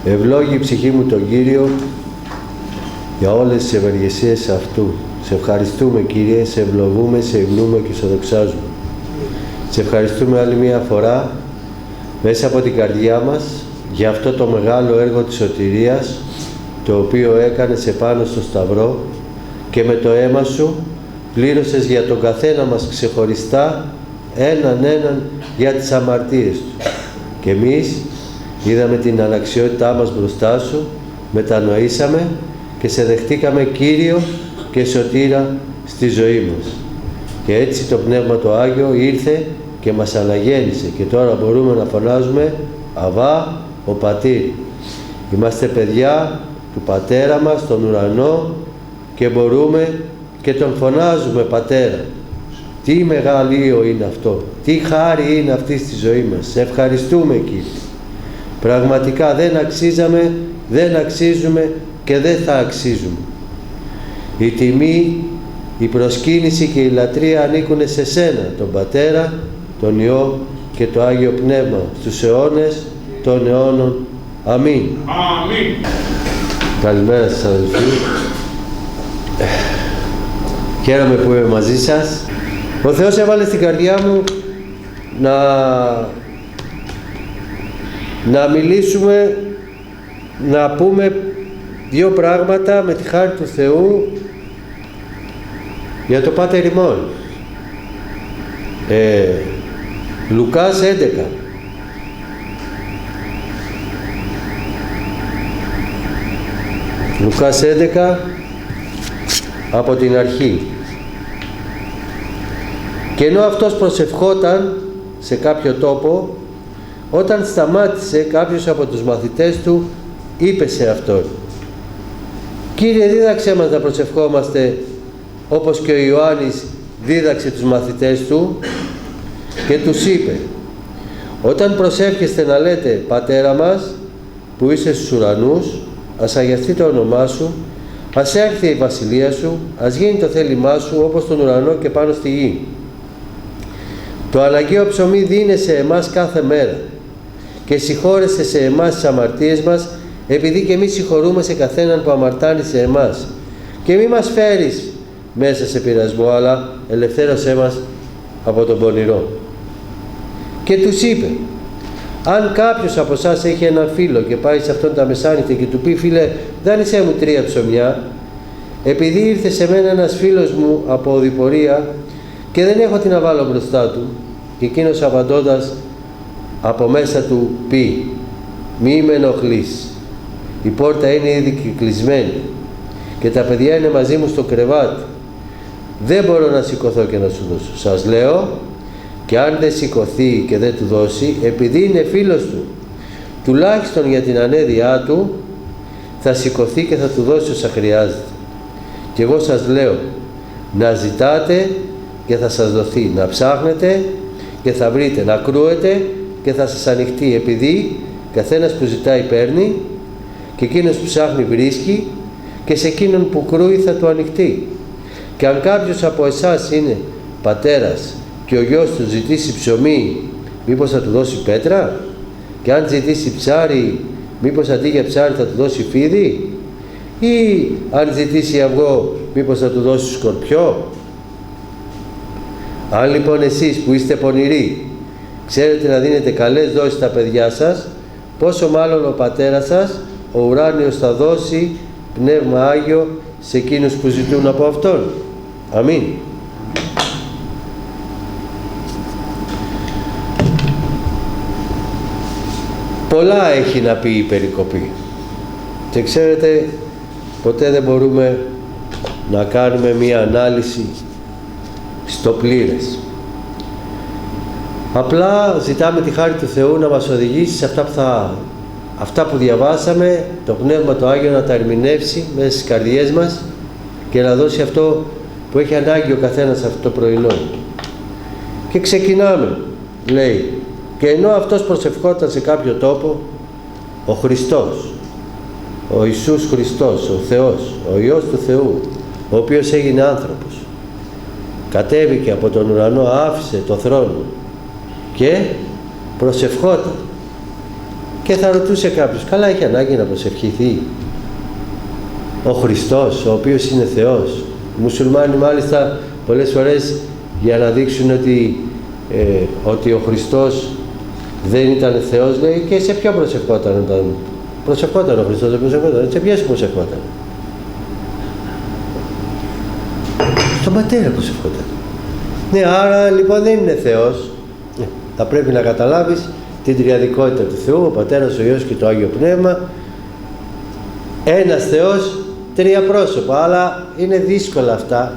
Ευλόγη η ψυχή μου τον Κύριο για όλες τις ευεργεσίες αυτού. Σε ευχαριστούμε, Κύριε, σε ευλογούμε, σε υμνούμε και σε δοξάζουμε. Σε ευχαριστούμε άλλη μία φορά μέσα από την καρδιά μας για αυτό το μεγάλο έργο της σωτηρίας, το οποίο έκανες επάνω στο Σταυρό και με το αίμα σου πλήρωσες για τον καθένα μας ξεχωριστά έναν για τις αμαρτίες του. Και εμείς είδαμε την αναξιότητά μας μπροστά σου, μετανοήσαμε και σε δεχτήκαμε Κύριο και Σωτήρα στη ζωή μας. Και έτσι το Πνεύμα το Άγιο ήρθε και μας αναγέννησε και τώρα μπορούμε να φωνάζουμε Αβά ο Πατήρ. Είμαστε παιδιά του Πατέρα μας στον ουρανό και μπορούμε και τον φωνάζουμε Πατέρα. Τι μεγαλείο είναι αυτό, τι χάρη είναι αυτή στη ζωή μας. Σε ευχαριστούμε, Κύριε. Πραγματικά δεν αξίζαμε, δεν αξίζουμε και δεν θα αξίζουμε. Η τιμή, η προσκύνηση και η λατρεία ανήκουν σε σένα, τον Πατέρα, τον Υιό και το Άγιο Πνεύμα, στους αιώνες των αιώνων. Αμήν. Αμήν. Καλημέρα σας, αδελφοί. Χαίρομαι που είμαι μαζί σας. Ο Θεός έβαλε στην καρδιά μου να μιλήσουμε, να πούμε δύο πράγματα με τη χάρη του Θεού για το Πάτερ ημών. Λουκάς 11. Λουκάς 11 από την αρχή. Και ενώ αυτός προσευχόταν σε κάποιο τόπο, όταν σταμάτησε κάποιος από τους μαθητές του, είπε σε αυτόν: «Κύριε, δίδαξέ μας να προσευχόμαστε όπως και ο Ιωάννης δίδαξε τους μαθητές του». Και τους είπε: «Όταν προσεύχεστε να λέτε Πατέρα μας που είσαι στους ουρανούς, ας αγιαστεί το όνομά σου, ας έρθει η βασιλεία σου, ας γίνει το θέλημά σου όπως στον ουρανό και πάνω στη γη. Το αναγκαίο ψωμί δίνε σε εμάς κάθε μέρα και συγχώρεστε σε εμάς τις αμαρτίες μας, επειδή και εμείς συγχωρούμε σε καθέναν που αμαρτάνει σε εμάς. Και μη μας φέρεις μέσα σε πειρασμό, αλλά ελευθέρωσέ μας από τον πονηρό». Και τους είπε: «Αν κάποιος από εσάς έχει έναν φίλο και πάει σε αυτόν τα μεσάνυχτα και του πει: Φίλε, δάνεισέ μου 3 ψωμιά, επειδή ήρθε σε μένα ένας φίλος μου από οδηπορία και δεν έχω τι να βάλω μπροστά του», και εκείνος απαντώντας από μέσα του πει: «Μη με ενοχλείς, η πόρτα είναι ήδη κλεισμένη και τα παιδιά είναι μαζί μου στο κρεβάτι, δεν μπορώ να σηκωθώ και να σου δώσω. Σας λέω, και αν δεν σηκωθεί και δεν του δώσει, επειδή είναι φίλος του, τουλάχιστον για την ανέδειά του, θα σηκωθεί και θα του δώσει όσα χρειάζεται. Και εγώ σας λέω, να ζητάτε και θα σας δοθεί, να ψάχνετε και θα βρείτε, να κρούετε και θα σας ανοιχτεί, επειδή καθένας που ζητάει παίρνει και εκείνος που ψάχνει βρίσκει και σε εκείνον που κρούει θα του ανοιχτεί. Και αν κάποιος από εσάς είναι πατέρας και ο γιος του ζητήσει ψωμί, μήπως θα του δώσει πέτρα? Και αν ζητήσει ψάρι, μήπως αντί για ψάρι θα του δώσει φίδι? Ή αν ζητήσει αυγό, μήπως θα του δώσει σκορπιό? Αν λοιπόν εσείς που είστε πονηροί ξέρετε να δίνετε καλές δόσεις στα παιδιά σας, πόσο μάλλον ο Πατέρας σας, ο ουράνιος, θα δώσει Πνεύμα Άγιο σε εκείνους που ζητούν από Αυτόν. Αμήν. Πολλά έχει να πει η περικοπή και ξέρετε, ποτέ δεν μπορούμε να κάνουμε μία ανάλυση στο πλήρες. Απλά ζητάμε τη χάρη του Θεού να μας οδηγήσει σε αυτά που διαβάσαμε, το Πνεύμα το Άγιο να τα ερμηνεύσει μέσα στις καρδιές μας και να δώσει αυτό που έχει ανάγκη ο καθένας αυτό το πρωινό. Και ξεκινάμε, λέει, και ενώ αυτός προσευχόταν σε κάποιο τόπο, ο Χριστός, ο Ιησούς Χριστός, ο Θεός, ο Υιός του Θεού, ο οποίος έγινε άνθρωπος, κατέβηκε από τον ουρανό, άφησε το θρόνο και προσευχόταν Και θα ρωτούσε κάποιος, καλά, έχει ανάγκη να προσευχηθεί ο Χριστός, ο οποίος είναι Θεός? Οι μουσουλμάνοι μάλιστα πολλές φορές, για να δείξουν ότι ο Χριστός δεν ήταν Θεός, λέει, και σε ποιο προσευχόταν? Προσευχόταν ο Χριστός, δεν προσευχόταν? Σε ποιες προσευχόταν? Στον Πατέρα προσευχόταν. Ναι, άρα λοιπόν δεν είναι Θεός. Θα πρέπει να καταλάβεις την τριαδικότητα του Θεού, ο Πατέρας, ο Υιός και το Άγιο Πνεύμα. Ένας Θεός, τρία πρόσωπα, αλλά είναι δύσκολα αυτά.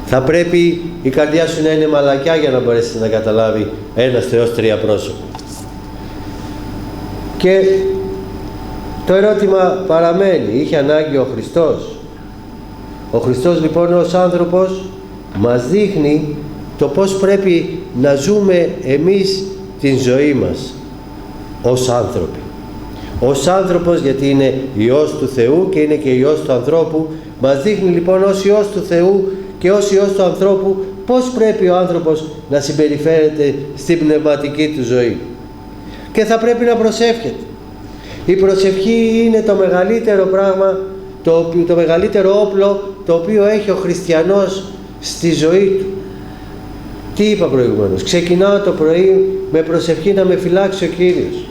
Θα πρέπει η καρδιά σου να είναι μαλακιά για να μπορέσεις να καταλάβει ένας Θεός, τρία πρόσωπα. Και το ερώτημα παραμένει, είχε ανάγκη ο Χριστός? Ο Χριστός λοιπόν ως άνθρωπος μας δείχνει το πώς πρέπει να ζούμε εμείς την ζωή μας ως άνθρωποι. Ως άνθρωπος, γιατί είναι Υιός του Θεού και είναι και Υιός του ανθρώπου, μας δείχνει λοιπόν ως Υιός του Θεού και ως Υιός του ανθρώπου πώς πρέπει ο άνθρωπος να συμπεριφέρεται στην πνευματική του ζωή. Και θα πρέπει να προσεύχεται. Η προσευχή είναι το μεγαλύτερο πράγμα, το μεγαλύτερο όπλο το οποίο έχει ο χριστιανός στη ζωή του. Τι είπα προηγουμένως? Ξεκινάω το πρωί με προσευχή να με φυλάξει ο Κύριος.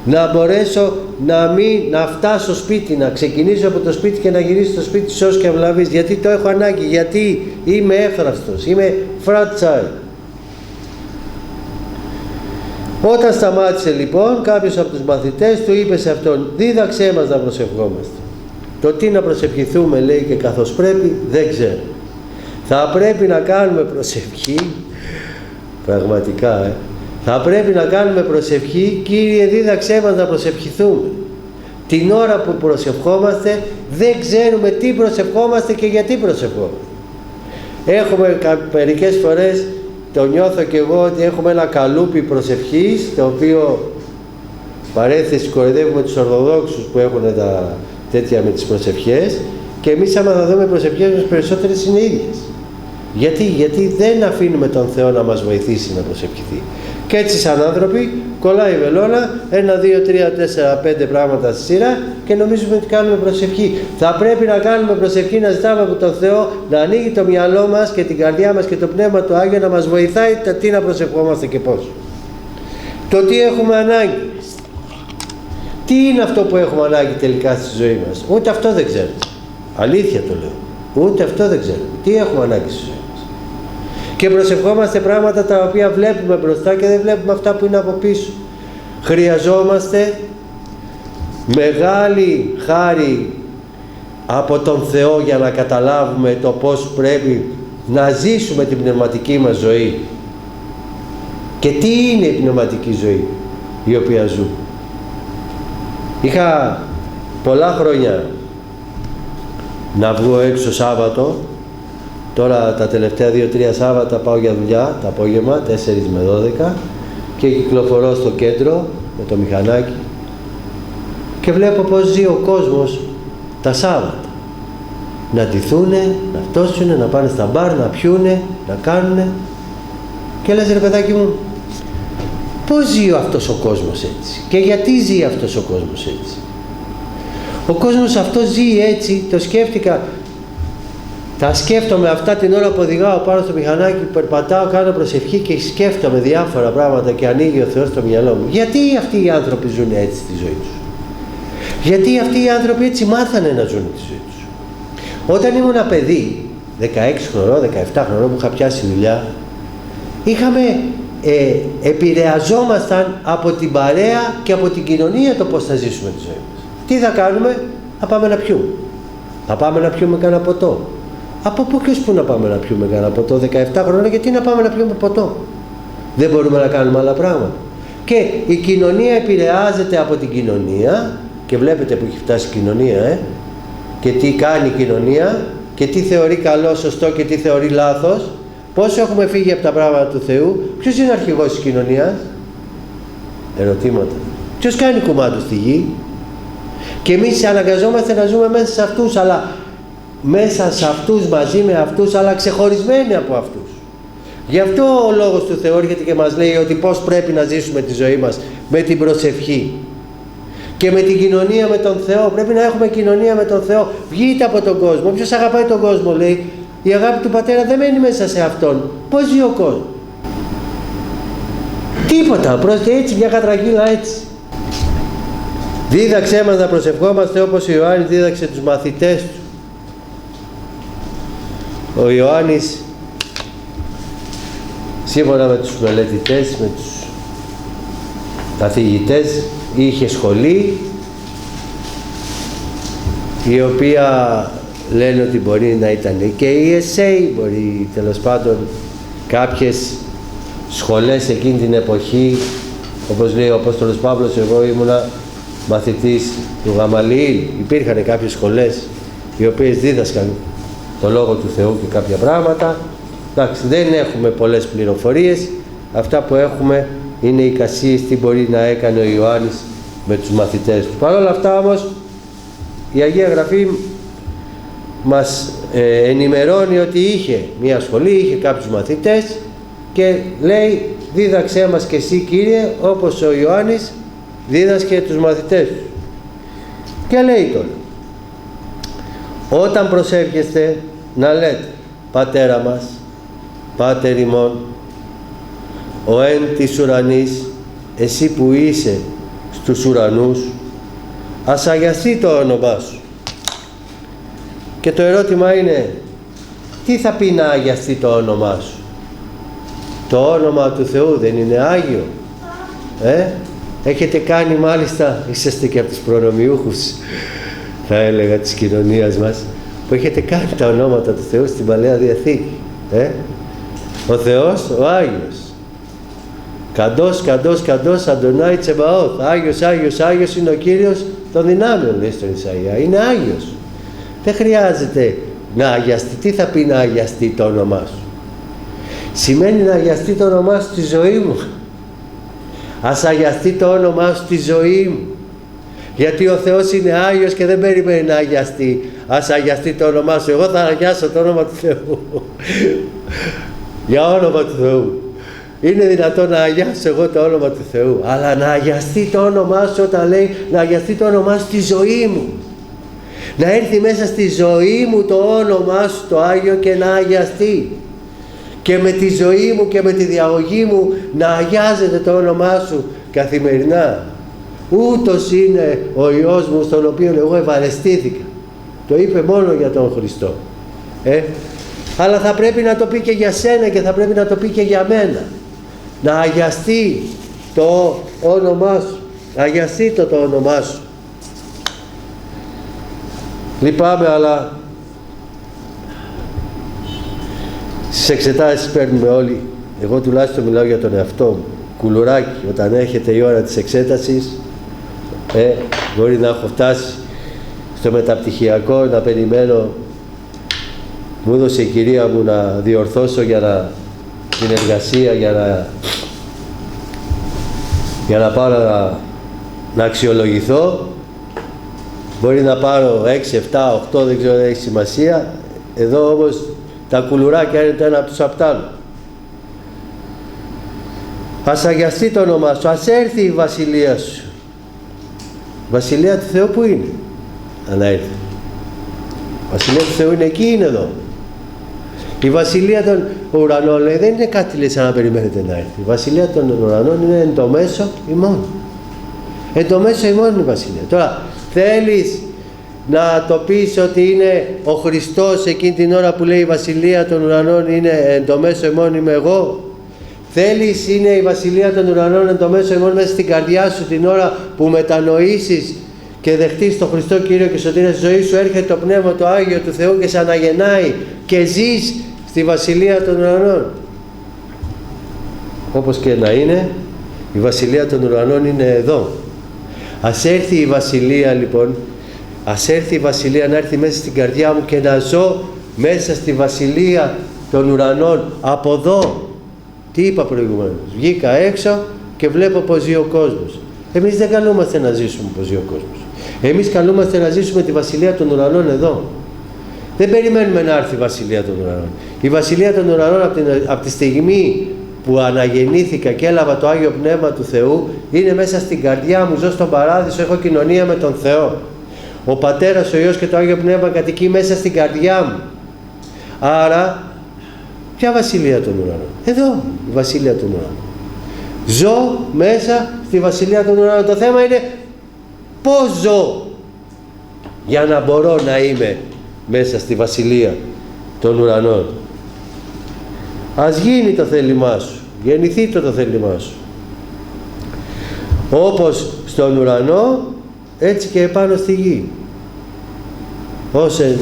Να μπορέσω να φτάσω σπίτι, να ξεκινήσω από το σπίτι και να γυρίσω στο σπίτι σως και αυλαβής. Γιατί το έχω ανάγκη, γιατί είμαι εύθραυστος, είμαι φρατσάι. Όταν σταμάτησε λοιπόν, κάποιος από τους μαθητές του είπε σε αυτόν, δίδαξέ μας να προσευχόμαστε. Το τι να προσευχηθούμε, λέει, και καθώς πρέπει, δεν ξέρω. Θα πρέπει να κάνουμε προσευχή, πραγματικά, θα πρέπει να κάνουμε προσευχή, Κύριε δίδαξέ μας να προσευχηθούμε. Την ώρα που προσευχόμαστε δεν ξέρουμε τι προσευχόμαστε και γιατί προσευχόμαστε. Έχουμε μερικές φορές, το νιώθω και εγώ, ότι έχουμε ένα καλούπι προσευχής, το οποίο παρένθεση κοροϊδεύουμε τους Ορθοδόξους που έχουν τα τέτοια με τις προσευχές, και εμείς άμα θα δούμε προσευχές μας περισσότερες είναι ίδιες. Γιατί δεν αφήνουμε τον Θεό να μας βοηθήσει να προσευχηθεί. Και έτσι σαν άνθρωποι κολλάει η βελόνα, 1, 2, 3, 4, 5 πράγματα στη σειρά και νομίζουμε ότι κάνουμε προσευχή. Θα πρέπει να κάνουμε προσευχή, να ζητάμε από τον Θεό να ανοίγει το μυαλό μας και την καρδιά μας και το Πνεύμα του Άγιο να μας βοηθάει τι να προσευχόμαστε και πώς. Το τι έχουμε ανάγκη. Τι είναι αυτό που έχουμε ανάγκη τελικά στη ζωή μας? Ούτε αυτό δεν ξέρουμε. Αλήθεια το λέω. Ούτε αυτό δεν ξέρουμε. Τι έχουμε ανάγκη στη ζωή μας. Και προσευχόμαστε πράγματα τα οποία βλέπουμε μπροστά και δεν βλέπουμε αυτά που είναι από πίσω. Χρειαζόμαστε μεγάλη χάρη από τον Θεό για να καταλάβουμε το πώς πρέπει να ζήσουμε την πνευματική μας ζωή. Και τι είναι η πνευματική ζωή η οποία ζούμε. Είχα πολλά χρόνια να βγω έξω Σάββατο. Τώρα τα τελευταία 2-3 Σάββατα πάω για δουλειά τα απόγευμα, 4 με 12, και κυκλοφορώ στο κέντρο με το μηχανάκι και βλέπω πως ζει ο κόσμος τα Σάββατα. Να ντυθούνε, να φτώσουνε, να πάνε στα μπαρ, να πιούνε, να κάνουνε. Και λες, ρε παιδάκι μου, πώς ζει αυτός ο κόσμος έτσι και γιατί ζει αυτός ο κόσμος έτσι? Ο κόσμος αυτός ζει έτσι, το σκέφτηκα. Τα σκέφτομαι αυτά την ώρα που οδηγάω πάνω στο μηχανάκι, περπατάω, κάνω προσευχή και σκέφτομαι διάφορα πράγματα και ανοίγει ο Θεός στο μυαλό μου. Γιατί αυτοί οι άνθρωποι ζουν έτσι τη ζωή τους? Γιατί αυτοί οι άνθρωποι έτσι μάθανε να ζουν τη ζωή τους? Όταν ήμουν ένα παιδί, 16 χρονών, 17 χρονών, που είχα πιάσει δουλειά, επηρεαζόμασταν από την παρέα και από την κοινωνία το πώς θα ζήσουμε τη ζωή μας. Τι θα κάνουμε? Θα πάμε να πιούμε. Θα πάμε να πιούμε κανένα ποτό. Από πού και πού να πάμε να πιούμε κανένα ποτό? 17 χρόνια, γιατί να πάμε να πιούμε ποτό? Δεν μπορούμε να κάνουμε άλλα πράγματα. Και η κοινωνία επηρεάζεται από την κοινωνία, και βλέπετε που έχει φτάσει η κοινωνία, και τι κάνει η κοινωνία και τι θεωρεί καλό, σωστό και τι θεωρεί λάθος. Πόσο έχουμε φύγει από τα πράγματα του Θεού? Ποιος είναι αρχηγός της κοινωνίας? Ερωτήματα. Ποιος κάνει κουμάντο στη γη? Και εμείς αναγκαζόμαστε να ζούμε μέσα σε αυτούς, αλλά μέσα σε αυτούς, μαζί με αυτούς, αλλά ξεχωρισμένοι από αυτούς. Γι' αυτό ο Λόγος του Θεού έρχεται και μας λέει ότι πώς πρέπει να ζήσουμε τη ζωή μας με την προσευχή και με την κοινωνία με τον Θεό. Πρέπει να έχουμε κοινωνία με τον Θεό. Βγείτε από τον κόσμο. Ποιος αγαπάει τον κόσμο, λέει, η αγάπη του Πατέρα δεν μένει μέσα σε αυτόν. Πώς ζει ο κόσμος? Τίποτα, πρόκειται έτσι, μια κατραγύλα έτσι. Δίδαξέ μας να προσευχόμαστε όπως ο Ιωάννης δίδαξε τους μαθητές του. Ο Ιωάννης, σύμφωνα με τους μελετητές, με τους καθηγητές, είχε σχολή η οποία λένε ότι μπορεί να ήταν και η ΕΣΕΙ, μπορεί τέλος πάντων κάποιες σχολές εκείνη την εποχή, όπως λέει ο Απόστολος Παύλος, εγώ ήμουνα μαθητής του Γαμαλιήλ, υπήρχαν κάποιες σχολές οι οποίες δίδασκαν το Λόγο του Θεού και κάποια πράγματα. Εντάξει, δεν έχουμε πολλές πληροφορίες, αυτά που έχουμε είναι οι εικασίες τι μπορεί να έκανε ο Ιωάννης με τους μαθητές του. Παρ' όλα αυτά όμως η Αγία Γραφή μας ενημερώνει ότι είχε μια σχολή, είχε κάποιους μαθητές και λέει δίδαξέ μας και εσύ Κύριε όπως ο Ιωάννης δίδασκε τους μαθητές του. Και λέει τώρα, όταν προσεύχεστε να λέτε Πατέρα μας, Πάτερ ημών, ο εν της ουρανής, εσύ που είσαι στους ουρανούς, ας αγιαστεί το όνομά σου. Και το ερώτημα είναι, τι θα πει να αγιαστεί το όνομά σου? Το όνομα του Θεού δεν είναι Άγιο? Έχετε κάνει, μάλιστα, είσαστε και από τους προνομιούχους, θα έλεγα, της κοινωνίας μας, που έχετε κάνει τα ονόματα του Θεού στην Παλαιά Διαθήκη. Ο Θεός, ο Άγιος. Καντός, καντός, καντός, Αντωνάι Τσεμπαώθ. Άγιος, Άγιος, Άγιος είναι ο Κύριος των δυνάμεων, λέει στον Ισαΐα. Είναι Άγιος. Δεν χρειάζεται να αγιαστεί. Τι θα πει να αγιαστεί το όνομά σου? Σημαίνει να αγιαστεί το όνομά σου στη ζωή μου. Ας αγιαστεί το όνομά σου στη ζωή μου. Γιατί ο Θεός είναι Άγιος και δεν περιμένει να αγιαστεί. Ας αγιαστεί το όνομά σου. Εγώ θα αγιάσω το όνομα του Θεού. Για όνομα του Θεού. Είναι δυνατόν να αγιάσω εγώ το όνομα του Θεού? Αλλά να αγιαστεί το όνομά σου, όταν λέει να αγιαστεί το όνομά σου στη ζωή μου. Να έρθει μέσα στη ζωή μου το όνομά σου το Άγιο και να αγιαστεί. Και με τη ζωή μου και με τη διαγωγή μου να αγιάζεται το όνομά σου καθημερινά. Ούτως είναι ο Υιός μου στον οποίο εγώ ευαρεστήθηκα. Το είπε μόνο για τον Χριστό. Αλλά θα πρέπει να το πει και για σένα και θα πρέπει να το πει και για μένα. Να αγιαστεί το όνομά σου. Αγιαστεί το όνομά σου. Λυπάμαι, αλλά στις εξετάσεις παίρνουμε όλοι, εγώ τουλάχιστον μιλάω για τον εαυτό μου, κουλουράκι. Όταν έρχεται η ώρα της εξέτασης, μπορεί να έχω φτάσει στο μεταπτυχιακό, να περιμένω, μου έδωσε η κυρία μου να διορθώσω την εργασία για να πάω να αξιολογηθώ. Μπορεί να πάρω 6, 7, 8, δεν ξέρω, δεν έχει σημασία. Εδώ όμως τα κουλουράκια είναι το ένα πίσω απ' τ' άλλο. Ας αγιαστεί το όνομά σου, ας έρθει η βασιλεία σου. Η βασιλεία του Θεού που είναι? Αν έρθει. Η βασιλεία του Θεού είναι εκεί, είναι εδώ. Η βασιλεία των ουρανών, λέει, δεν είναι κάτι, λέει, σαν να περιμένετε να έρθει. Η βασιλεία των ουρανών είναι εν το μέσο ημών. Εν το μέσο ημών είναι η βασιλεία. Τώρα, θέλεις να το πεις ότι είναι ο Χριστός εκείνη την ώρα που λέει η βασιλεία των ουρανών είναι εν το μέσο ημών είμαι εγώ? Θέλεις είναι η βασιλεία των ουρανών εν το μέσο ημών μέσα στην καρδιά σου την ώρα που μετανοήσεις και δεχτείς τον Χριστό Κύριο και σωτήρα στη ζωή σου, έρχεται το Πνεύμα το Άγιο του Θεού και σε αναγεννάει και ζεις στη βασιλεία των ουρανών? Όπως και να είναι, η βασιλεία των ουρανών είναι εδώ. Ας έρθει η βασιλεία, λοιπόν, ας έρθει η βασιλεία να έρθει μέσα στην καρδιά μου και να ζω μέσα στη βασιλεία των ουρανών από εδώ. Τι είπα προηγουμένως? Βγήκα έξω και βλέπω πως ζει ο κόσμος. Εμείς δεν καλούμαστε να ζήσουμε πως ζει ο κόσμος. Εμείς καλούμαστε να ζήσουμε τη βασιλεία των ουρανών εδώ. Δεν περιμένουμε να έρθει η βασιλεία των ουρανών. Η βασιλεία των ουρανών από τη στιγμή που αναγεννήθηκα και έλαβα το Άγιο Πνεύμα του Θεού, είναι μέσα στην καρδιά μου, ζω στον παράδεισο, έχω κοινωνία με τον Θεό. Ο Πατέρας, ο Υιός και το Άγιο Πνεύμα κατοικεί μέσα στην καρδιά μου. Άρα, ποια βασιλεία των ουρανών? Εδώ, η βασιλεία των ουρανών. Ζω μέσα στη βασιλεία των ουρανών. Το θέμα είναι πώς ζω για να μπορώ να είμαι μέσα στη βασιλεία των ουρανών. Ας γίνει το θέλημά σου, γεννηθεί το θέλημά σου. Όπως στον ουρανό, έτσι και επάνω στη γη. Όσε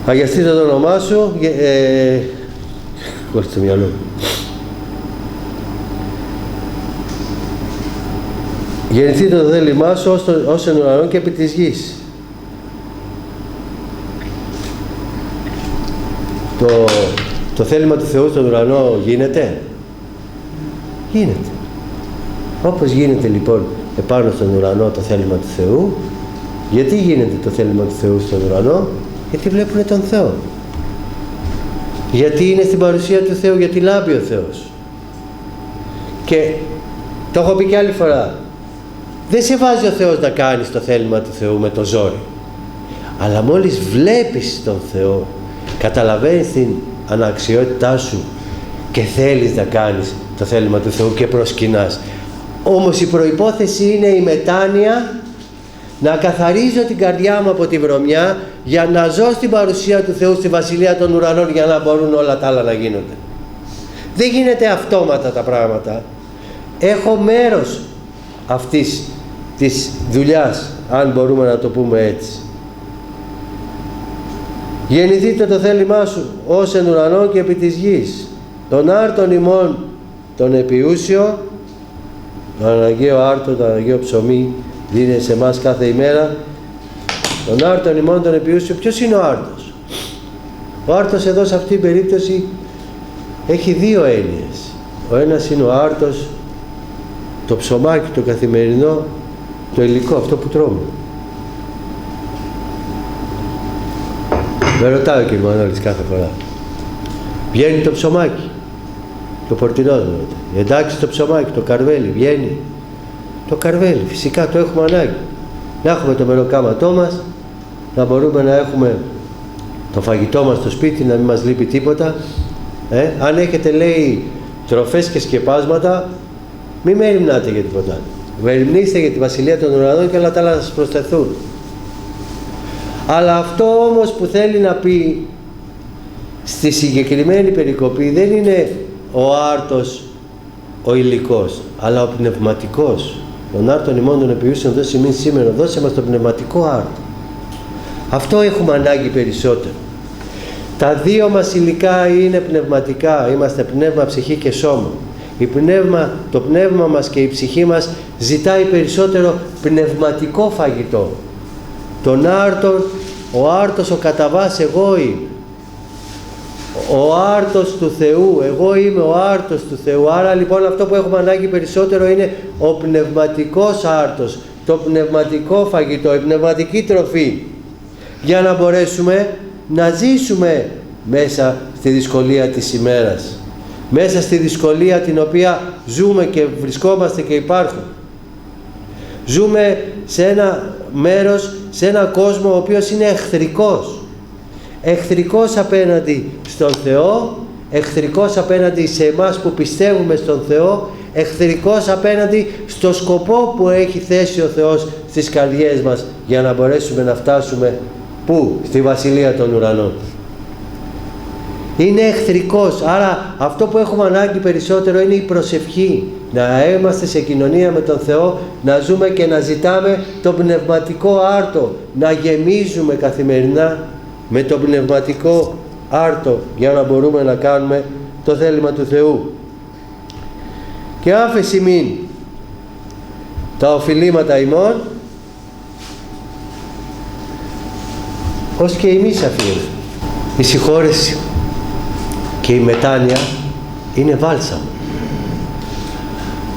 αγιαστείτε το όνομά σου, χωρίς το μυαλό μου. Γεννηθεί το θέλημά σου ως εν ουρανό και επί της γης. Το θέλημα του Θεού στον ουρανό γίνεται? Γίνεται. Όπως γίνεται λοιπόν επάνω στον ουρανό το θέλημα του Θεού, γιατί γίνεται το θέλημα του Θεού στον ουρανό? Γιατί βλέπουν τον Θεό. Γιατί είναι στην παρουσία του Θεού, γιατί λάμπει ο Θεός. Και το έχω πει και άλλη φορά, δεν σε βάζει ο Θεός να κάνεις το θέλημα του Θεού με το ζόρι. Αλλά μόλις βλέπεις τον Θεό, καταλαβαίνεις την αναξιότητά σου και θέλεις να κάνεις το θέλημα του Θεού και προσκυνάς. Όμως η προϋπόθεση είναι η μετάνοια, να καθαρίζω την καρδιά μου από τη βρωμιά για να ζω στην παρουσία του Θεού, στη βασιλεία των ουρανών, για να μπορούν όλα τα άλλα να γίνονται. Δεν γίνεται αυτόματα τα πράγματα. Έχω μέρος αυτής της δουλειάς, αν μπορούμε να το πούμε έτσι. Γεννηθείτε το θέλημά σου ως εν ουρανό και επί της γης. Τον άρτον ημών τον επιούσιο, τον Αναγαίο άρτο, το Αναγαίο ψωμί δίνει σε εμάς κάθε ημέρα. Τον άρτον ημών τον επιούσιο. Ποιος είναι ο άρτος? Ο άρτος εδώ σε αυτή την περίπτωση έχει δύο έννοιες. Ο ένας είναι ο άρτος, το ψωμάκι το καθημερινό, το υλικό, αυτό που τρώμε. Με ρωτάει ο κ. Μανώλης κάθε φορά, βγαίνει το ψωμάκι, το πορτινό μου ρωτάει, εντάξει το ψωμάκι, το καρβέλι, βγαίνει? Το καρβέλι, φυσικά το έχουμε ανάγκη. Να έχουμε το μεροκάματό μας, να μπορούμε να έχουμε το φαγητό μας στο σπίτι, να μην μας λείπει τίποτα. Αν έχετε, λέει, τροφές και σκεπάσματα, μην με ερημνάτε για τίποτα άλλο. Μεριμνήστε για τη βασιλεία των ουρανών και όλα τα άλλα θα σας προσθεθούν. Αλλά αυτό όμως που θέλει να πει στη συγκεκριμένη περικοπή δεν είναι ο άρτος ο υλικός, αλλά ο πνευματικός. Τον άρτον ημών των επιούσεων δώσει εμείς σήμερα, δώσε μας το πνευματικό άρτο. Αυτό έχουμε ανάγκη περισσότερο. Τα δύο μας υλικά είναι πνευματικά, είμαστε πνεύμα, ψυχή και σώμα. Το πνεύμα μας και η ψυχή μας ζητάει περισσότερο πνευματικό φαγητό. Τον άρτον, ο άρτος ο κατά βάση εγώ είμαι. Ο άρτος του Θεού, εγώ είμαι ο άρτος του Θεού. Άρα λοιπόν αυτό που έχουμε ανάγκη περισσότερο είναι ο πνευματικός άρτος, το πνευματικό φαγητό, η πνευματική τροφή, για να μπορέσουμε να ζήσουμε μέσα στη δυσκολία της ημέρας, μέσα στη δυσκολία την οποία ζούμε και βρισκόμαστε και υπάρχουμε. Ζούμε σε ένα μέρος, σε ένα κόσμο ο οποίος είναι εχθρικός. Εχθρικός απέναντι στον Θεό, εχθρικός απέναντι σε εμάς που πιστεύουμε στον Θεό, εχθρικός απέναντι στο σκοπό που έχει θέσει ο Θεός στις καρδιές μας για να μπορέσουμε να φτάσουμε πού? Στη βασιλεία των ουρανών. Είναι εχθρικός, άρα αυτό που έχουμε ανάγκη περισσότερο είναι η προσευχή, να είμαστε σε κοινωνία με τον Θεό, να ζούμε και να ζητάμε το πνευματικό άρτο, να γεμίζουμε καθημερινά με το πνευματικό άρτο για να μπορούμε να κάνουμε το θέλημα του Θεού. Και άφεση μην τα οφειλήματα ημών ως και εμείς αφήνουμε. Η συγχώρεση και η μετάνοια είναι βάλσαμο.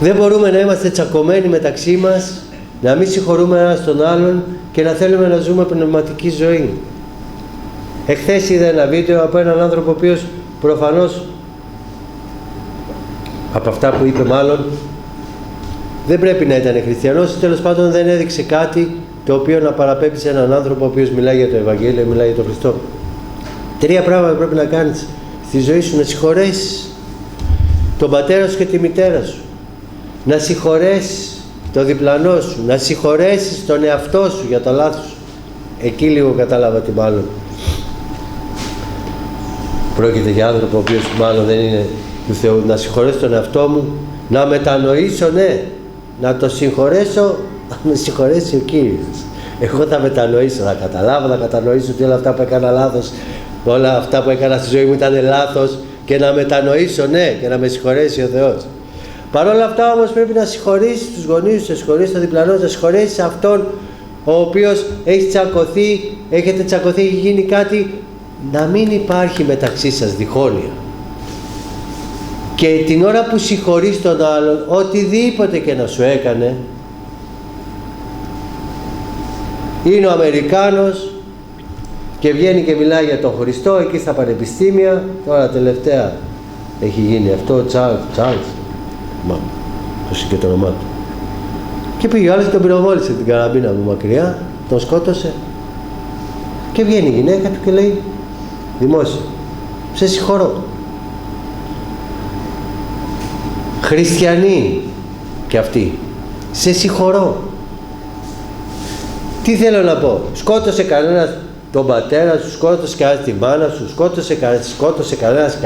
Δεν μπορούμε να είμαστε τσακωμένοι μεταξύ μας, να μην συγχωρούμε ένας τον άλλον και να θέλουμε να ζούμε πνευματική ζωή. Εχθές είδα ένα βίντεο από έναν άνθρωπο ο οποίος προφανώς από αυτά που είπε μάλλον, δεν πρέπει να ήταν χριστιανός, τέλος πάντων δεν έδειξε κάτι το οποίο να παραπέμπει σε έναν άνθρωπο ο οποίος μιλάει για το Ευαγγέλιο, μιλάει για τον Χριστό. 3 πράγματα πρέπει να κάνεις στη ζωή σου: να συγχωρέσεις τον πατέρα σου και τη μητέρα σου, να συγχωρέσεις τον διπλανό σου, να συγχωρέσεις τον εαυτό σου για τα λάθη σου. Εκεί λίγο κατάλαβα τι μάλλον πρόκειται για άνθρωπο ο οποίος μάλλον δεν είναι του Θεού. Να συγχωρέσω τον εαυτό μου, να μετανοήσω, ναι, να το συγχωρέσω, να με συγχωρέσει ο Κύριος. Εγώ θα μετανοήσω, να καταλάβω, να κατανοήσω ότι όλα αυτά που έκανα λάθος, όλα αυτά που έκανα στη ζωή μου ήταν λάθος, και να μετανοήσω, ναι, και να με συγχωρέσει ο Θεός. Παρ' όλα αυτά όμως πρέπει να συγχωρήσεις τους γονείς σου, να συγχωρήσεις τον διπλανό, να συγχωρήσεις αυτόν ο οποίος έχει τσακωθεί, έχετε τσακωθεί, έχει γίνει κάτι, να μην υπάρχει μεταξύ σας διχόνοια. Και την ώρα που συγχωρείς τον άλλον, οτιδήποτε και να σου έκανε, είναι ο Αμερικάνος και βγαίνει και μιλάει για τον Χριστό εκεί στα πανεπιστήμια. Τώρα τελευταία έχει γίνει αυτό, ο Τσάρλς, πώς και το όνομά του. Και πήγε ο άλλος και τον πυροβόλησε την καραμπίνα μου μακριά, τον σκότωσε. Και βγαίνει η γυναίκα του και λέει δημόσια: σε συγχωρώ. Χριστιανοί και αυτοί, σε συγχωρώ. Τι θέλω να πω? Σκότωσε κανένας τον πατέρα σου, σκότωσε κανένας τη μάνα σου, σκότωσε κανένας